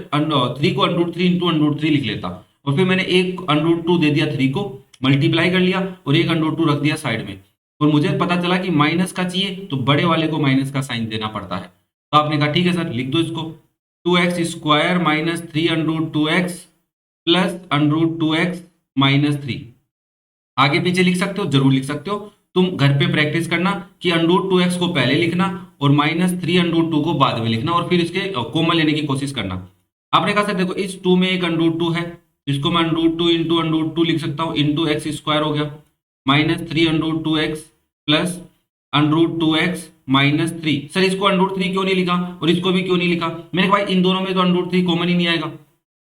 3 को √3 इंटू √3 लिख लेता, और फिर मैंने एक √2 दे दिया 3 को, मल्टीप्लाई कर लिया और एक √2 रख दिया साइड में। और मुझे पता चला कि माइनस का चाहिए तो बड़े वाले को माइनस का साइन देना पड़ता है। तो आपने कहा ठीक है सर, लिख दो इसको, 2x² minus 3 √2x plus √2x minus 3। आगे पीछे लिख सकते हो, जरूर लिख सकते हो। तुम घर पे प्रैक्टिस करना कि √2x को पहले लिखना और -3 √2 को बाद में लिखना, और फिर इसके कॉमन लेने की कोशिश करना। आपने कहा सर देखो इस 2 में एक √2 है, इसको मैं √2 इंटू √2 लिख सकता हूँ, इंटू x² हो गया, -3 √2x plus √2x minus 3। Sir इसको √3 क्यों नहीं लिखा और इसको भी क्यों नहीं लिखा? मैंने कहा भाई इन दोनों में तो √3 कॉमन ही नहीं आएगा,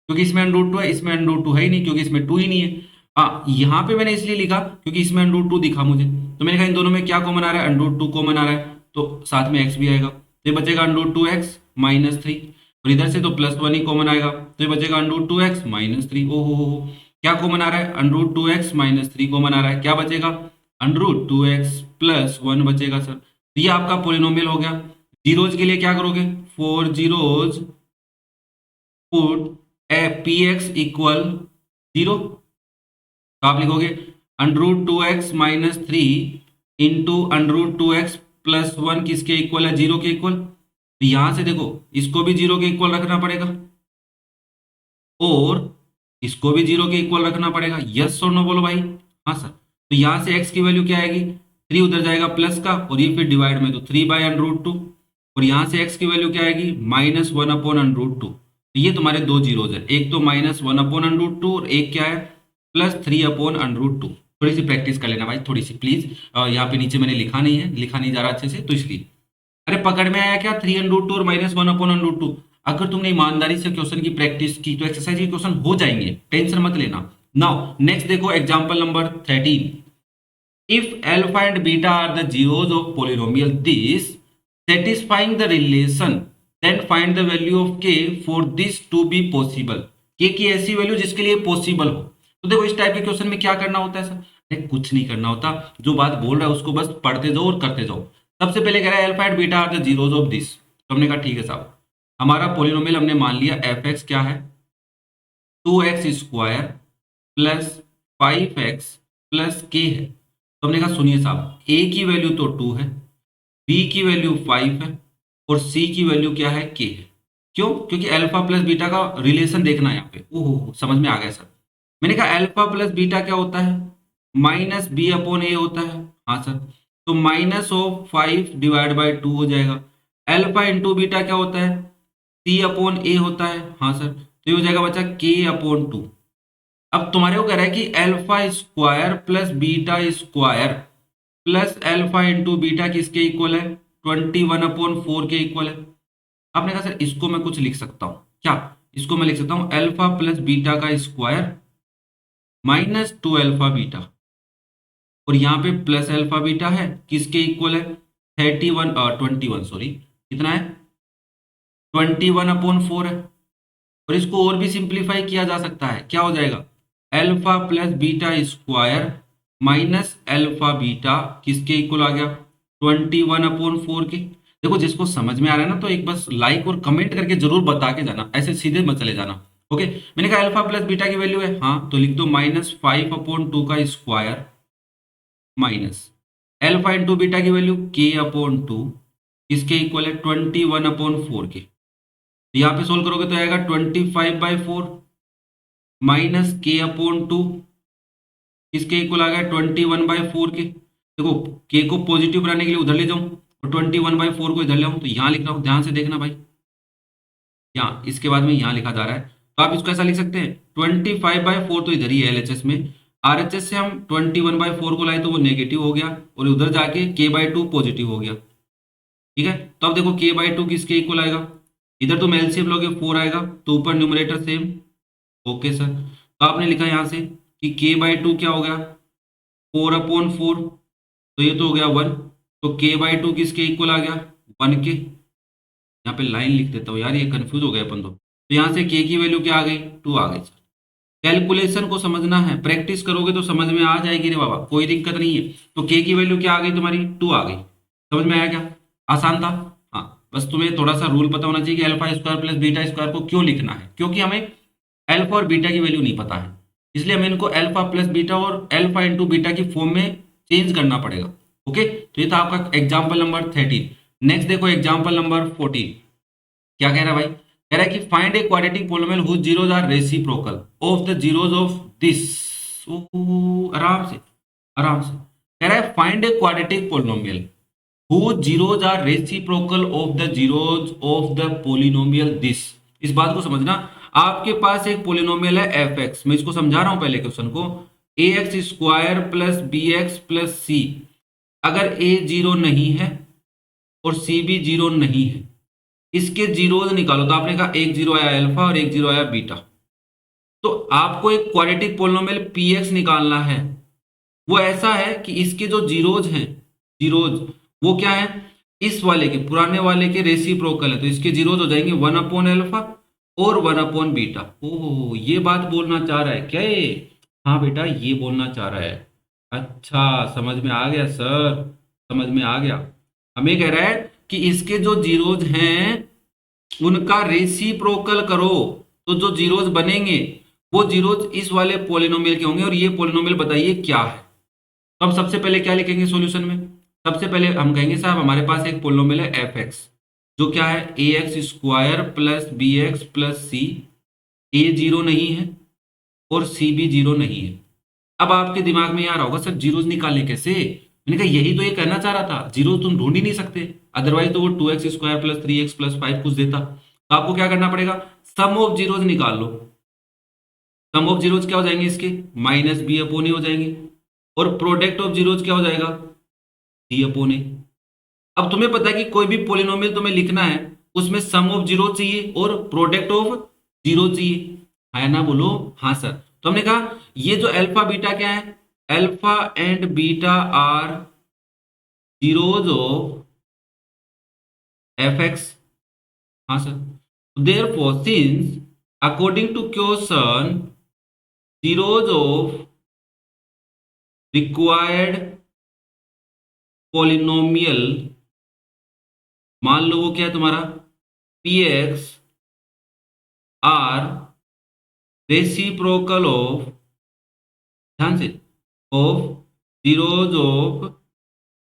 क्योंकि इसमें √2 है, इसमें √2 है ही नहीं, क्योंकि इसमें 2 ही नहीं है। हाँ, यहाँ पे मैंने इसलिए लिखा क्योंकि इसमें √2 दिखा मुझे, तो मैंने कहा इन दोनों में क्या कॉमन आ रहा है, √2 कॉमन आ रहा है, तो साथ में x भी आएगा, तो ये बचेगा √2x माइनस 3। और इधर से तो +1 ही कॉमन आएगा, तो ये बचेगा √2x माइनस 3। ओहो हो, क्या कॉमन आ रहा है, √2x माइनस 3 कॉमन आ रहा है, क्या बचेगा, √2x प्लस 1 बचेगा सर। तो ये आपका पोलिनोमियल हो गया। जीरोज के लिए क्या करोगे, 4 जीरोज पुट px इक्वल 0, तो आप लिखोगे √2x minus 3 into √2x plus 1 किसके इक्वल है, 0 के इक्वल। तो यहां से देखो इसको भी 0 के इक्वल रखना पड़ेगा और इसको भी 0 के इक्वल रखना पड़ेगा। यस और नो बोलो भाई। हाँ सर, तो यहां से x की वैल्यू क्या आएगी, 3 उधर जाएगा प्लस का, और ये फिर डिवाइड में तो 3/√2, और यहां से x की वैल्यू क्या आएगी, -1/√2। तो ये तुम्हारे दो जीरोज है, एक तो -1/√2 और एक क्या है, +3/√2। थोड़ी सी प्रैक्टिस कर लेना भाई, थोड़ी सी प्लीज। यहाँ पे नीचे मैंने लिखा नहीं है, लिखा नहीं जा रहा अच्छे से, तो इसलिए। अरे पकड़ में आया क्या, 3/√2 और -1/√2। अगर तुमने ईमानदारी से क्वेश्चन की प्रैक्टिस की तो एक्सरसाइज के क्वेश्चन हो जाएंगे, टेंशन मत लेना। नाउ नेक्स्ट देखो example number 13। If alpha and beta are the zeros of polynomial this satisfying the relation, then find the value of k for this to be possible। k की ऐसी value जिसके लिए possible हो। तो देखो इस type के क्वेश्चन में क्या करना होता है सर, कुछ नहीं करना होता, जो बात बोल रहा है उसको बस पढ़ते जाओ और करते जाओ। सबसे पहले कह रहा है alpha and beta are the zeros of this, तो हमने कहा ठीक है साहब, हमारा पोलिनोमियल हमने मान लिया एफ एक्स क्या है, 2x² प्लस 5x प्लस के है। तो हमने कहा सुनिए साहब, a की वैल्यू तो 2 है, b की वैल्यू 5 है और c की वैल्यू क्या है, k है। क्यों? क्योंकि अल्फा प्लस बीटा का रिलेशन देखना है यहाँ पे। ओहो, समझ में आ गया सर। मैंने कहा अल्फा प्लस बीटा क्या होता है, -b/a होता है। हाँ सर, तो -5/2 हो जाएगा। अल्फा इंटू बीटा क्या होता है, c/a होता है। हाँ सर, तो ये हो जाएगा बच्चा k/2। अब तुम्हारे को कह रहा है कि alpha square plus beta square plus alpha into beta किसके इक्वल है, 21/4 के इक्वल है। आपने कहा सर इसको मैं कुछ लिख सकता हूं क्या, इसको मैं लिख सकता हूं अल्फा प्लस बीटा का स्क्वायर -2 अल्फा बीटा, और यहाँ पे प्लस अल्फा बीटा है किसके इक्वल है, 21 सॉरी, कितना है, 21/4 है। और इसको और भी सिंप्लीफाई किया जा सकता है, क्या हो जाएगा, alpha plus beta square minus alpha beta किसके इक्वल आ गया, 21/4 के। देखो जिसको समझ में आ रहा है ना तो एक बस लाइक और कमेंट करके जरूर बता के जाना, ऐसे सीधे मत चले जाना। ओके, मैंने कहा अल्फा प्लस बीटा की वैल्यू है, हाँ तो लिख दो -5/2 का square minus alpha into beta की वैल्यू k/2 किसके इक्वल है, 21/4 के। तो यहाँ पे सोल्व करोगे तो आएगा 25/4 माइनस k/2 किसके इक्वल आ गया, 21/4 के। देखो k को पॉजिटिव बनाने के लिए उधर ले जाऊं और 21/4 को इधर ले आऊं, तो यहाँ लिख रहा हूं, ध्यान से देखना भाई। यहाँ इसके बाद में यहाँ लिखा जा रहा है तो आप इसको ऐसा लिख सकते हैं 25/4 तो इधर ही है एलएचएस में, आरएचएस से हम 21/4 को लाए तो वो नेगेटिव हो गया और उधर जाके k/2 पॉजिटिव हो गया। ठीक है, तो अब देखो k/2 किसके इक्वल आएगा, इधर तो एलसीएम लोगे 4 आएगा, तो ऊपर न्यूमरेटर सेम। ओके सर, तो आपने लिखा यहाँ से कि k/2 क्या हो गया 4/4, तो ये तो हो गया 1, तो k/2 किसके इक्वल आ गया 1 के। यहाँ पे लाइन लिख देता हूँ यार, ये कंफ्यूज हो गए अपन तो यहाँ से k की वैल्यू क्या आ गई 2 आ गई सर। कैलकुलेशन को समझना है, प्रैक्टिस करोगे तो समझ में आ जाएगी रे बाबा, कोई दिक्कत नहीं है। तो k की वैल्यू क्या आ गई तुम्हारी 2 आ गई, समझ में आया क्या, आसान था। हाँ, बस तुम्हें थोड़ा सा रूल पता होना चाहिए कि alpha square plus beta square को क्यों लिखना है, क्योंकि हमें अल्फा और बीटा की वैल्यू नहीं पता है, इसलिए हमें इनको अल्फा प्लस बीटा और अल्फा इंटू बीटा की फॉर्म में चेंज करना पड़ेगा। ओके, तो ये था आपका एग्जाम्पल नंबर 13। नेक्स्ट देखो एग्जाम्पल नंबर 14, क्या कह रहा है भाई, कह रहा है कि find a quadratic polynomial whose zeros are reciprocal of the zeros of this. आराम से आराम से कह रहा है find a quadratic polynomial whose zeros are reciprocal of the zeros of the polynomial this। इस बात को समझना, आपके पास एक पोलिनोमियल है fx, मैं इसको समझा रहा हूं पहले क्वेश्चन को, ax square plus bx plus c, अगर a जीरो नहीं है और c भी जीरो नहीं है, इसके जीरोज निकालो। तो आपने कहा एक जीरो आया अल्फा और एक जीरो आया बीटा, तो आपको एक क्वाड्रेटिक पोलिनोमियल px निकालना है। वो ऐसा है कि इसके जो जीरोज हैं, जीरोज वो क्या है, इस वाले के पुराने वाले के रेसिप्रोकल है, तो इसके जीरोज हो जाएंगे 1/अल्फा और 1/बीटा। ओह, ये बात बोलना चाह रहा है क्या ये, हाँ बेटा ये बोलना चाह रहा है। अच्छा, समझ में आ गया सर, समझ में आ गया। हमें कह रहा है कि इसके जो जीरोज हैं उनका रेसिप्रोकल करो, तो जो जीरोज बनेंगे वो जीरोज इस वाले पोलिनोमियल के होंगे, और ये पोलिनोमियल बताइए क्या है। तो हम सबसे पहले क्या लिखेंगे सॉल्यूशन में, सबसे पहले हम कहेंगे साहब हमारे पास एक पोलिनोमियल है एफ एक्स, जो क्या है a x square plus b x plus c, a zero नहीं है और सी भी जीरो नहीं है। अब आपके दिमाग में यार होगा सर जीरोज निकालने कैसे, मैंने कहा यही तो ये कहना चाह रहा था, जीरो तुम ढूंढ ही नहीं सकते, अदरवाइज तो वो 2x square plus 3x plus 5 कुछ देता। तो आपको क्या करना पड़ेगा, सम ऑफ जीरोज निकाल लो। सम ऑफ जीरोज क्या हो जाएंगे इसके, माइनस बी अपॉन ए हो जाएंगे, और प्रोडक्ट ऑफ जीरोज क्या हो जाएगा सी अपॉन ए। अब तुम्हें पता है कि कोई भी पोलिनोमियल तुम्हें लिखना है उसमें सम ऑफ जीरो चाहिए और प्रोडक्ट ऑफ जीरो चाहिए, है ना, बोलो हाँ सर। तो हमने कहा ये जो अल्फा बीटा क्या है, alpha and beta are zeros of f x, हाँ sir. Therefore since according to question zeros of required polynomial, मान लो वो क्या है तुम्हारा px आर रेसिप्रोकल ऑफ, ध्यान से, of zeros of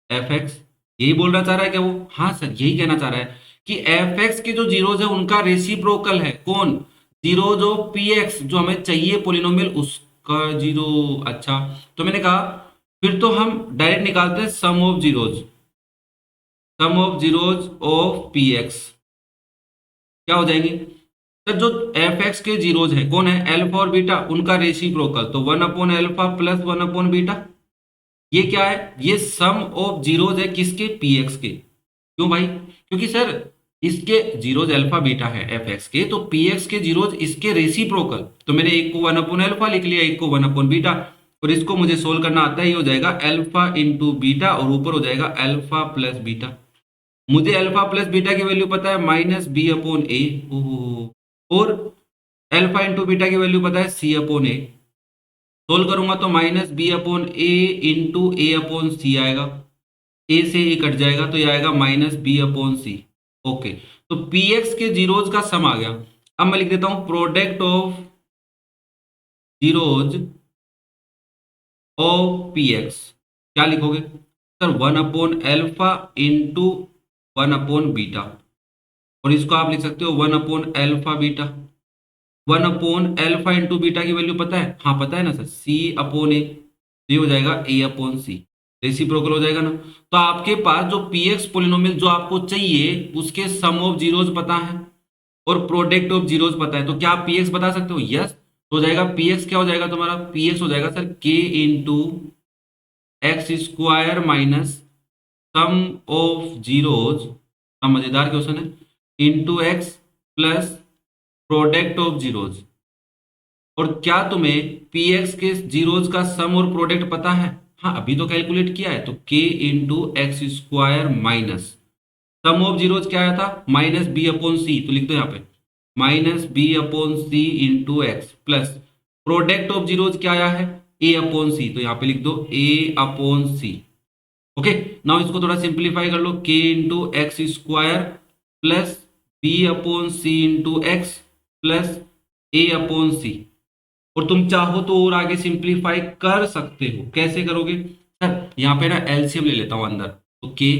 f x. यही बोलना चाह रहा है क्या वो, हाँ सर यही कहना चाह रहा है कि एफ एक्स के जो जीरोज है उनका रेसिप्रोकल है कौन, जीरोज ऑफ पी एक्स, जो हमें चाहिए पोलिनोमियल उसका जीरो। अच्छा, तो मैंने कहा फिर तो हम डायरेक्ट निकालते हैं sum of zeros, sum of zeros of p x क्या हो जाएंगे सर, जो एफ एक्स के जीरोज है कौन है अल्फा और बीटा, उनका रेसिप्रोकल, तो 1/अल्फा प्लस 1/बीटा। ये क्या है, ये सम ऑफ जीरोज है किसके पी एक्स के। क्यों भाई, क्योंकि सर इसके जीरोज अल्फा बीटा है एफ एक्स के, तो पी एक्स के जीरोज इसके रेसिप्रोकल, तो मैंने एक को 1/अल्फा लिख लिया, एक को 1/बीटा, और इसको मुझे सोल्व करना आता ही हो जाएगा अल्फा इंटू बीटा, और ऊपर हो जाएगा अल्फा प्लस बीटा। मुझे अल्फा प्लस बीटा की वैल्यू पता है माइनस बी अपॉन ए, और अल्फा इंटू बीटा की वैल्यू पता है सी अपॉन ए। सोल्व करूंगा तो माइनस बी अपॉन ए इंटू ए अपॉन सी आएगा, ए से ए कट जाएगा तो ये आएगा minus b upon c. Okay, तो पी एक्स के जीरोज का सम आ गया। अब मैं लिख देता हूं product of zeros of p x, क्या लिखोगे सर 1/अल्फा इंटू 1/बीटा, और इसको आप लिख सकते हो 1/अल्फा बीटा। 1/अल्फा इंटू बीटा की वैल्यू पता है, हाँ पता है ना सर, सी अपॉन ए, ये हो जाएगा ए अपॉन सी, रेसिप्रोकल हो जाएगा ना। तो आपके पास जो पी एक्स पोलिनोमियल जो आपको चाहिए उसके सम ऑफ जीरोज पता है, और प्रोडक्ट ऑफ जीरोज पता है, तो क्या आप पीएक्स बता सकते हो? यस। तो हो जाएगा पीएक्स, क्या हो जाएगा तुम्हारा? पीएक्स हो जाएगा सर के into x square minus sum of zeros, मजेदार क्वेश्चन है, into x plus product of zeros. और क्या तुम्हें पीएक्स के जीरोज का सम और प्रोडक्ट पता है? हाँ, अभी तो कैलकुलेट किया है, तो के into x square minus sum of zeros क्या आया था? माइनस बी अपॉन सी, तो लिख दो यहाँ पे minus b upon c into x plus product of zeros क्या आया है? ए अपॉन सी, तो यहाँ पे लिख दो a upon c. Okay, now इसको थोड़ा सिंप्लीफाई कर लो, k into x square plus b upon c into x plus a upon c. और तुम चाहो तो और आगे सिंप्लीफाई कर सकते हो, कैसे करोगे सर? यहाँ पे ना एलसीएम ले लेता हूं अंदर, तो के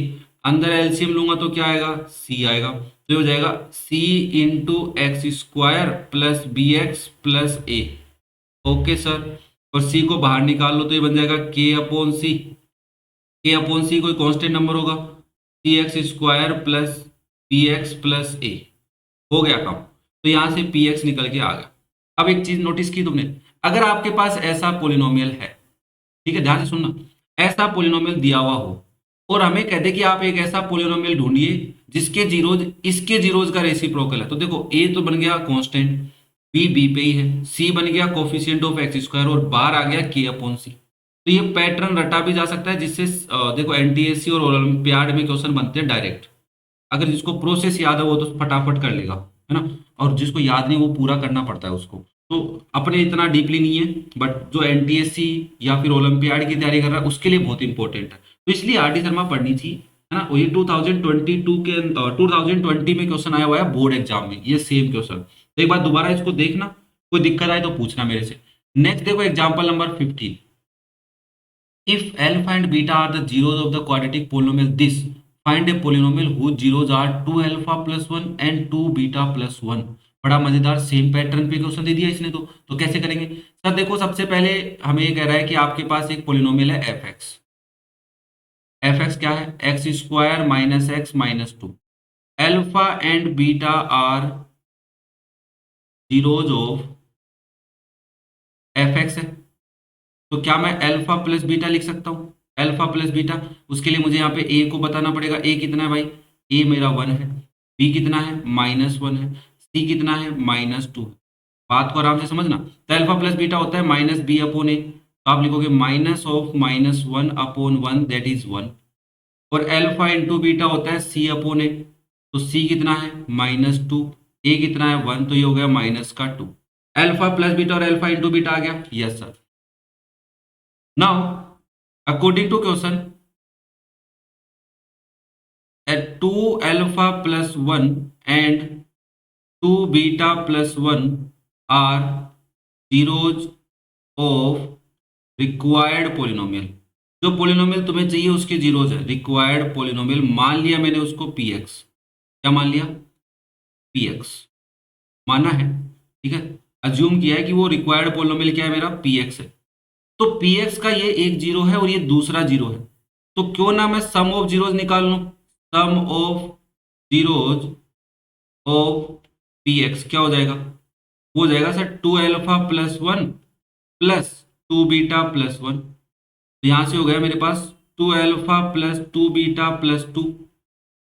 अंदर एलसीएम लूंगा तो क्या आएगा? सी आएगा, तो ये हो जाएगा C into x square plus b x plus a. Okay sir, और सी को बाहर निकाल लो तो ये बन जाएगा के अपॉन सी। के अपॉन सी कोई कांस्टेंट नंबर होगा, c x square plus b x plus a. हो गया काम, तो यहां से पी एक्स निकल के आ गया। अब एक चीज नोटिस की तुमने, अगर आपके पास ऐसा पोलिनोमियल है, ठीक है, ध्यान से सुनना, ऐसा पोलिनोमियल दिया हुआ हो और हमें कहते कि आप एक ऐसा पोलिनोमियल ढूंढिए जिसके जीरोज इसके जीरोज का रेसिप्रोकल है, तो देखो ए तो बन गया कांस्टेंट, बी पे ही है, सी बन गया कोफिशिएंट ऑफ एक्स स्क्वायर और बाहर आ गया के अपॉन सी। तो ये पैटर्न रटा भी जा सकता है, जिससे देखो एनटीएससी और ओलंपियाड में क्वेश्चन बनते हैं डायरेक्ट। अगर जिसको प्रोसेस याद है वो तो फटाफट कर लेगा, है ना, और जिसको याद नहीं वो पूरा करना पड़ता है उसको। तो अपने इतना डीपली नहीं है, बट जो एनटीएससी या फिर ओलंपियाड की तैयारी कर रहा है उसके लिए बहुत इंपॉर्टेंट है, तो इसलिए आर डी शर्मा पढ़नी थी, है ना। और ये 2022 के 2020 में क्वेश्चन आया हुआ है बोर्ड एग्जाम में, ये सेम क्वेश्चन। तो एक बार दोबारा इसको देखना, कोई दिक्कत आए तो पूछना मेरे से। नेक्स्ट देखो example number 15। If alpha and beta are the zeros of the quadratic polynomial this, find a polynomial whose zeros are 2 alpha plus 1 and 2 beta plus 1। बड़ा मजेदार सेम पैटर्न पे क्वेश्चन दे दिया इसने, तो कैसे करेंगे सर? देखो सबसे पहले हमें ये कह रहा है कि आपके पास एक पोलिनोमियल है एफ एक्स। एफ एक्स क्या है? X square minus x minus two. Alpha and beta are zeros of f x है, तो क्या मैं अल्फा प्लस बीटा लिख सकता हूँ? अल्फा प्लस बीटा, उसके लिए मुझे यहाँ पे ए को बताना पड़ेगा। ए कितना है भाई? ए मेरा 1 है। बी कितना है? -1 है। सी कितना है? -2। बात को आराम से समझना, तो अल्फा प्लस बीटा होता है माइनस बी अपॉन ए, तो आप लिखोगे minus of -1 upon 1 that is 1। और अल्फा इंटू बीटा होता है सी अपॉन ए, तो सी कितना है? -2। ए कितना है? 1, तो ये हो गया माइनस का 2। अल्फा प्लस बीटा और अल्फा इंटू बीटा आ गया? Yes sir. Now, according to question, at 2 alpha plus 1 and 2 beta plus 1 are zeros of required polynomial। जो पोलिनोमियल तुम्हें चाहिए उसके जीरोज है, रिक्वायर्ड पोलिनोमियल मान लिया मैंने उसको पी एक्स। क्या मान लिया? पी एक्स माना है, ठीक है, अज्यूम किया है कि वो रिक्वायर्ड पोलिनोमियल क्या है मेरा? पी एक्स है। तो px का ये एक जीरो है और ये दूसरा जीरो है, तो क्यों ना मैं सम ऑफ जीरोज निकाल लूं? सम ऑफ जीरोज ऑफ px क्या हो जाएगा? वो हो जाएगा sir 2 alpha plus 1 plus 2 beta plus 1। तो यहां से हो गया मेरे पास 2 अल्फा प्लस 2 बीटा प्लस 2,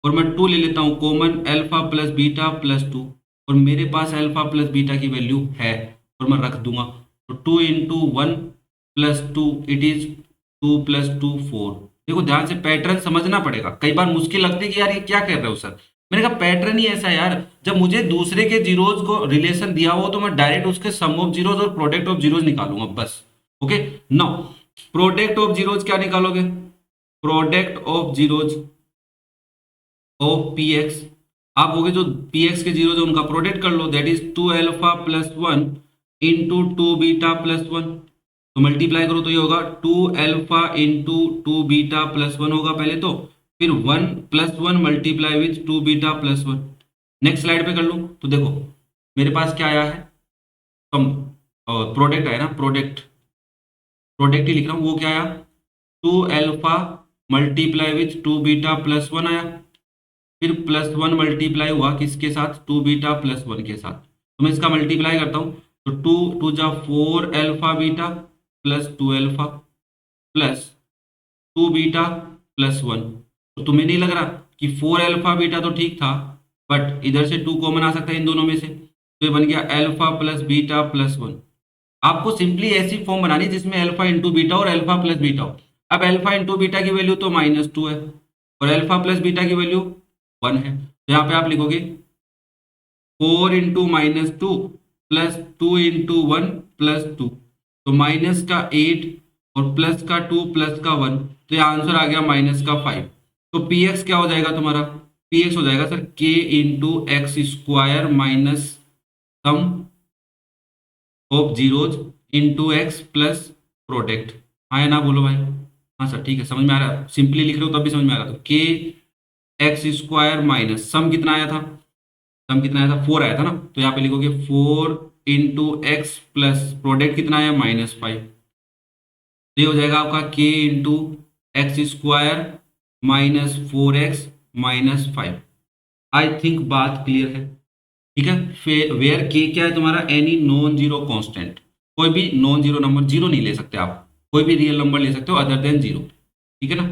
और मैं 2 ले लेता हूं common, alpha plus beta plus 2, और मेरे पास अल्फा प्लस बीटा की वैल्यू है और मैं रख दूंगा, तो 2 into 1 plus 2 it is 2 plus 2 4। देखो ध्यान से पैटर्न समझना पड़ेगा, कई बार मुश्किल लगती है कि यार ये क्या कर रहे हो सर। मैंने कहा पैटर्न ही ऐसा है यार, जब मुझे दूसरे के जीरोज को रिलेशन दिया हो तो मैं डायरेक्ट उसके सम ऑफ जीरोज और प्रोडक्ट ऑफ जीरोज निकालूंगा बस। Okay, now product of zeros क्या निकालोगे? Product of zeros of p x, आप होगे जो पी एक्स के जीरोज है उनका प्रोडक्ट कर लो, that is 2 alpha plus 1 into 2 beta plus 1। तो मल्टीप्लाई करो तो ये होगा 2 अल्फा इंटू 2 बीटा प्लस 1 होगा पहले, तो फिर 1 plus 1 multiply with 2 beta plus 1। Next slide पे कर लूँ तो देखो मेरे पास क्या आया है? कम प्रोडक्ट आया ना, प्रोडक्ट प्रोडक्ट ही लिख रहा हूँ, वो क्या आया? 2 alpha multiply with 2 beta plus 1 आया। फिर +1 मल्टीप्लाई हुआ किसके साथ, 2 बीटा प्लस 1 के साथ। तो मैं इसका मल्टीप्लाई करता हूँ, तो 2 2 जा 4 alpha beta plus 2 alpha plus 2 beta plus 1। तो तुम्हें नहीं लग रहा कि 4 अल्फा बीटा तो ठीक था, बट इधर से 2 कॉमन आ सकता है इन दोनों में से, तो ये बन गया अल्फा प्लस बीटा प्लस 1। आपको सिंपली ऐसी फॉर्म बनानी जिसमें अल्फा इंटू बीटा और अल्फा प्लस बीटा हो। अब अल्फा इंटू बीटा की वैल्यू तो -2 है और अल्फा प्लस बीटा की वैल्यू 1 है, तो यहाँ पे आप लिखोगे 4 इंटू -2 प्लस 2 इंटू 1 प्लस 2, तो माइनस का 8 और प्लस का 2 प्लस का 1, तो ये आंसर आ गया -5। तो पी एक्स क्या हो जाएगा तुम्हारा, पी एक्स हो जाएगा सर के into x square minus sum of zeros into x plus product. हाँ या ना बोलो भाई, हाँ सर ठीक है, समझ में आ रहा है, सिंपली लिख रहे हो तब भी समझ में आ रहा है। तो के एक्स स्क्वायर माइनस सम कितना आया था, सम कितना आया था 4 आया था ना, तो यहाँ पे लिखोगे 4 इंटू एक्स प्लस प्रोडक्ट कितना आया -5। तो ये हो जाएगा आपका के into x square minus 4x minus 5। I think बात क्लियर है, ठीक है। फिर वेयर के क्या है तुम्हारा, एनी नॉन जीरो कांस्टेंट, कोई भी नॉन जीरो नंबर, जीरो नहीं ले सकते आप, कोई भी रियल नंबर ले सकते हो अदर देन जीरो, ठीक है ना।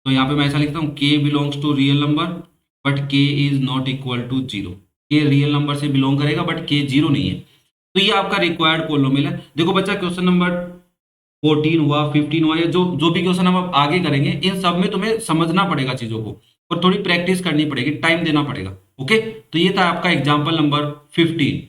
तो यहाँ पे मैं ऐसा लिखता हूँ k belongs to real number but k is not equal to zero. K real number से बिलोंग करेगा बट के जीरो नहीं है। तो ये आपका रिक्वायर्ड पॉलिनोमियल है। देखो बच्चा, क्वेश्चन नंबर 14 हुआ, 15 हुआ, या जो जो भी क्वेश्चन हम अब आगे करेंगे, इन सब में तुम्हें समझना पड़ेगा चीजों को और थोड़ी प्रैक्टिस करनी पड़ेगी, टाइम देना पड़ेगा। ओके, तो ये था आपका एग्जाम्पल नंबर 15।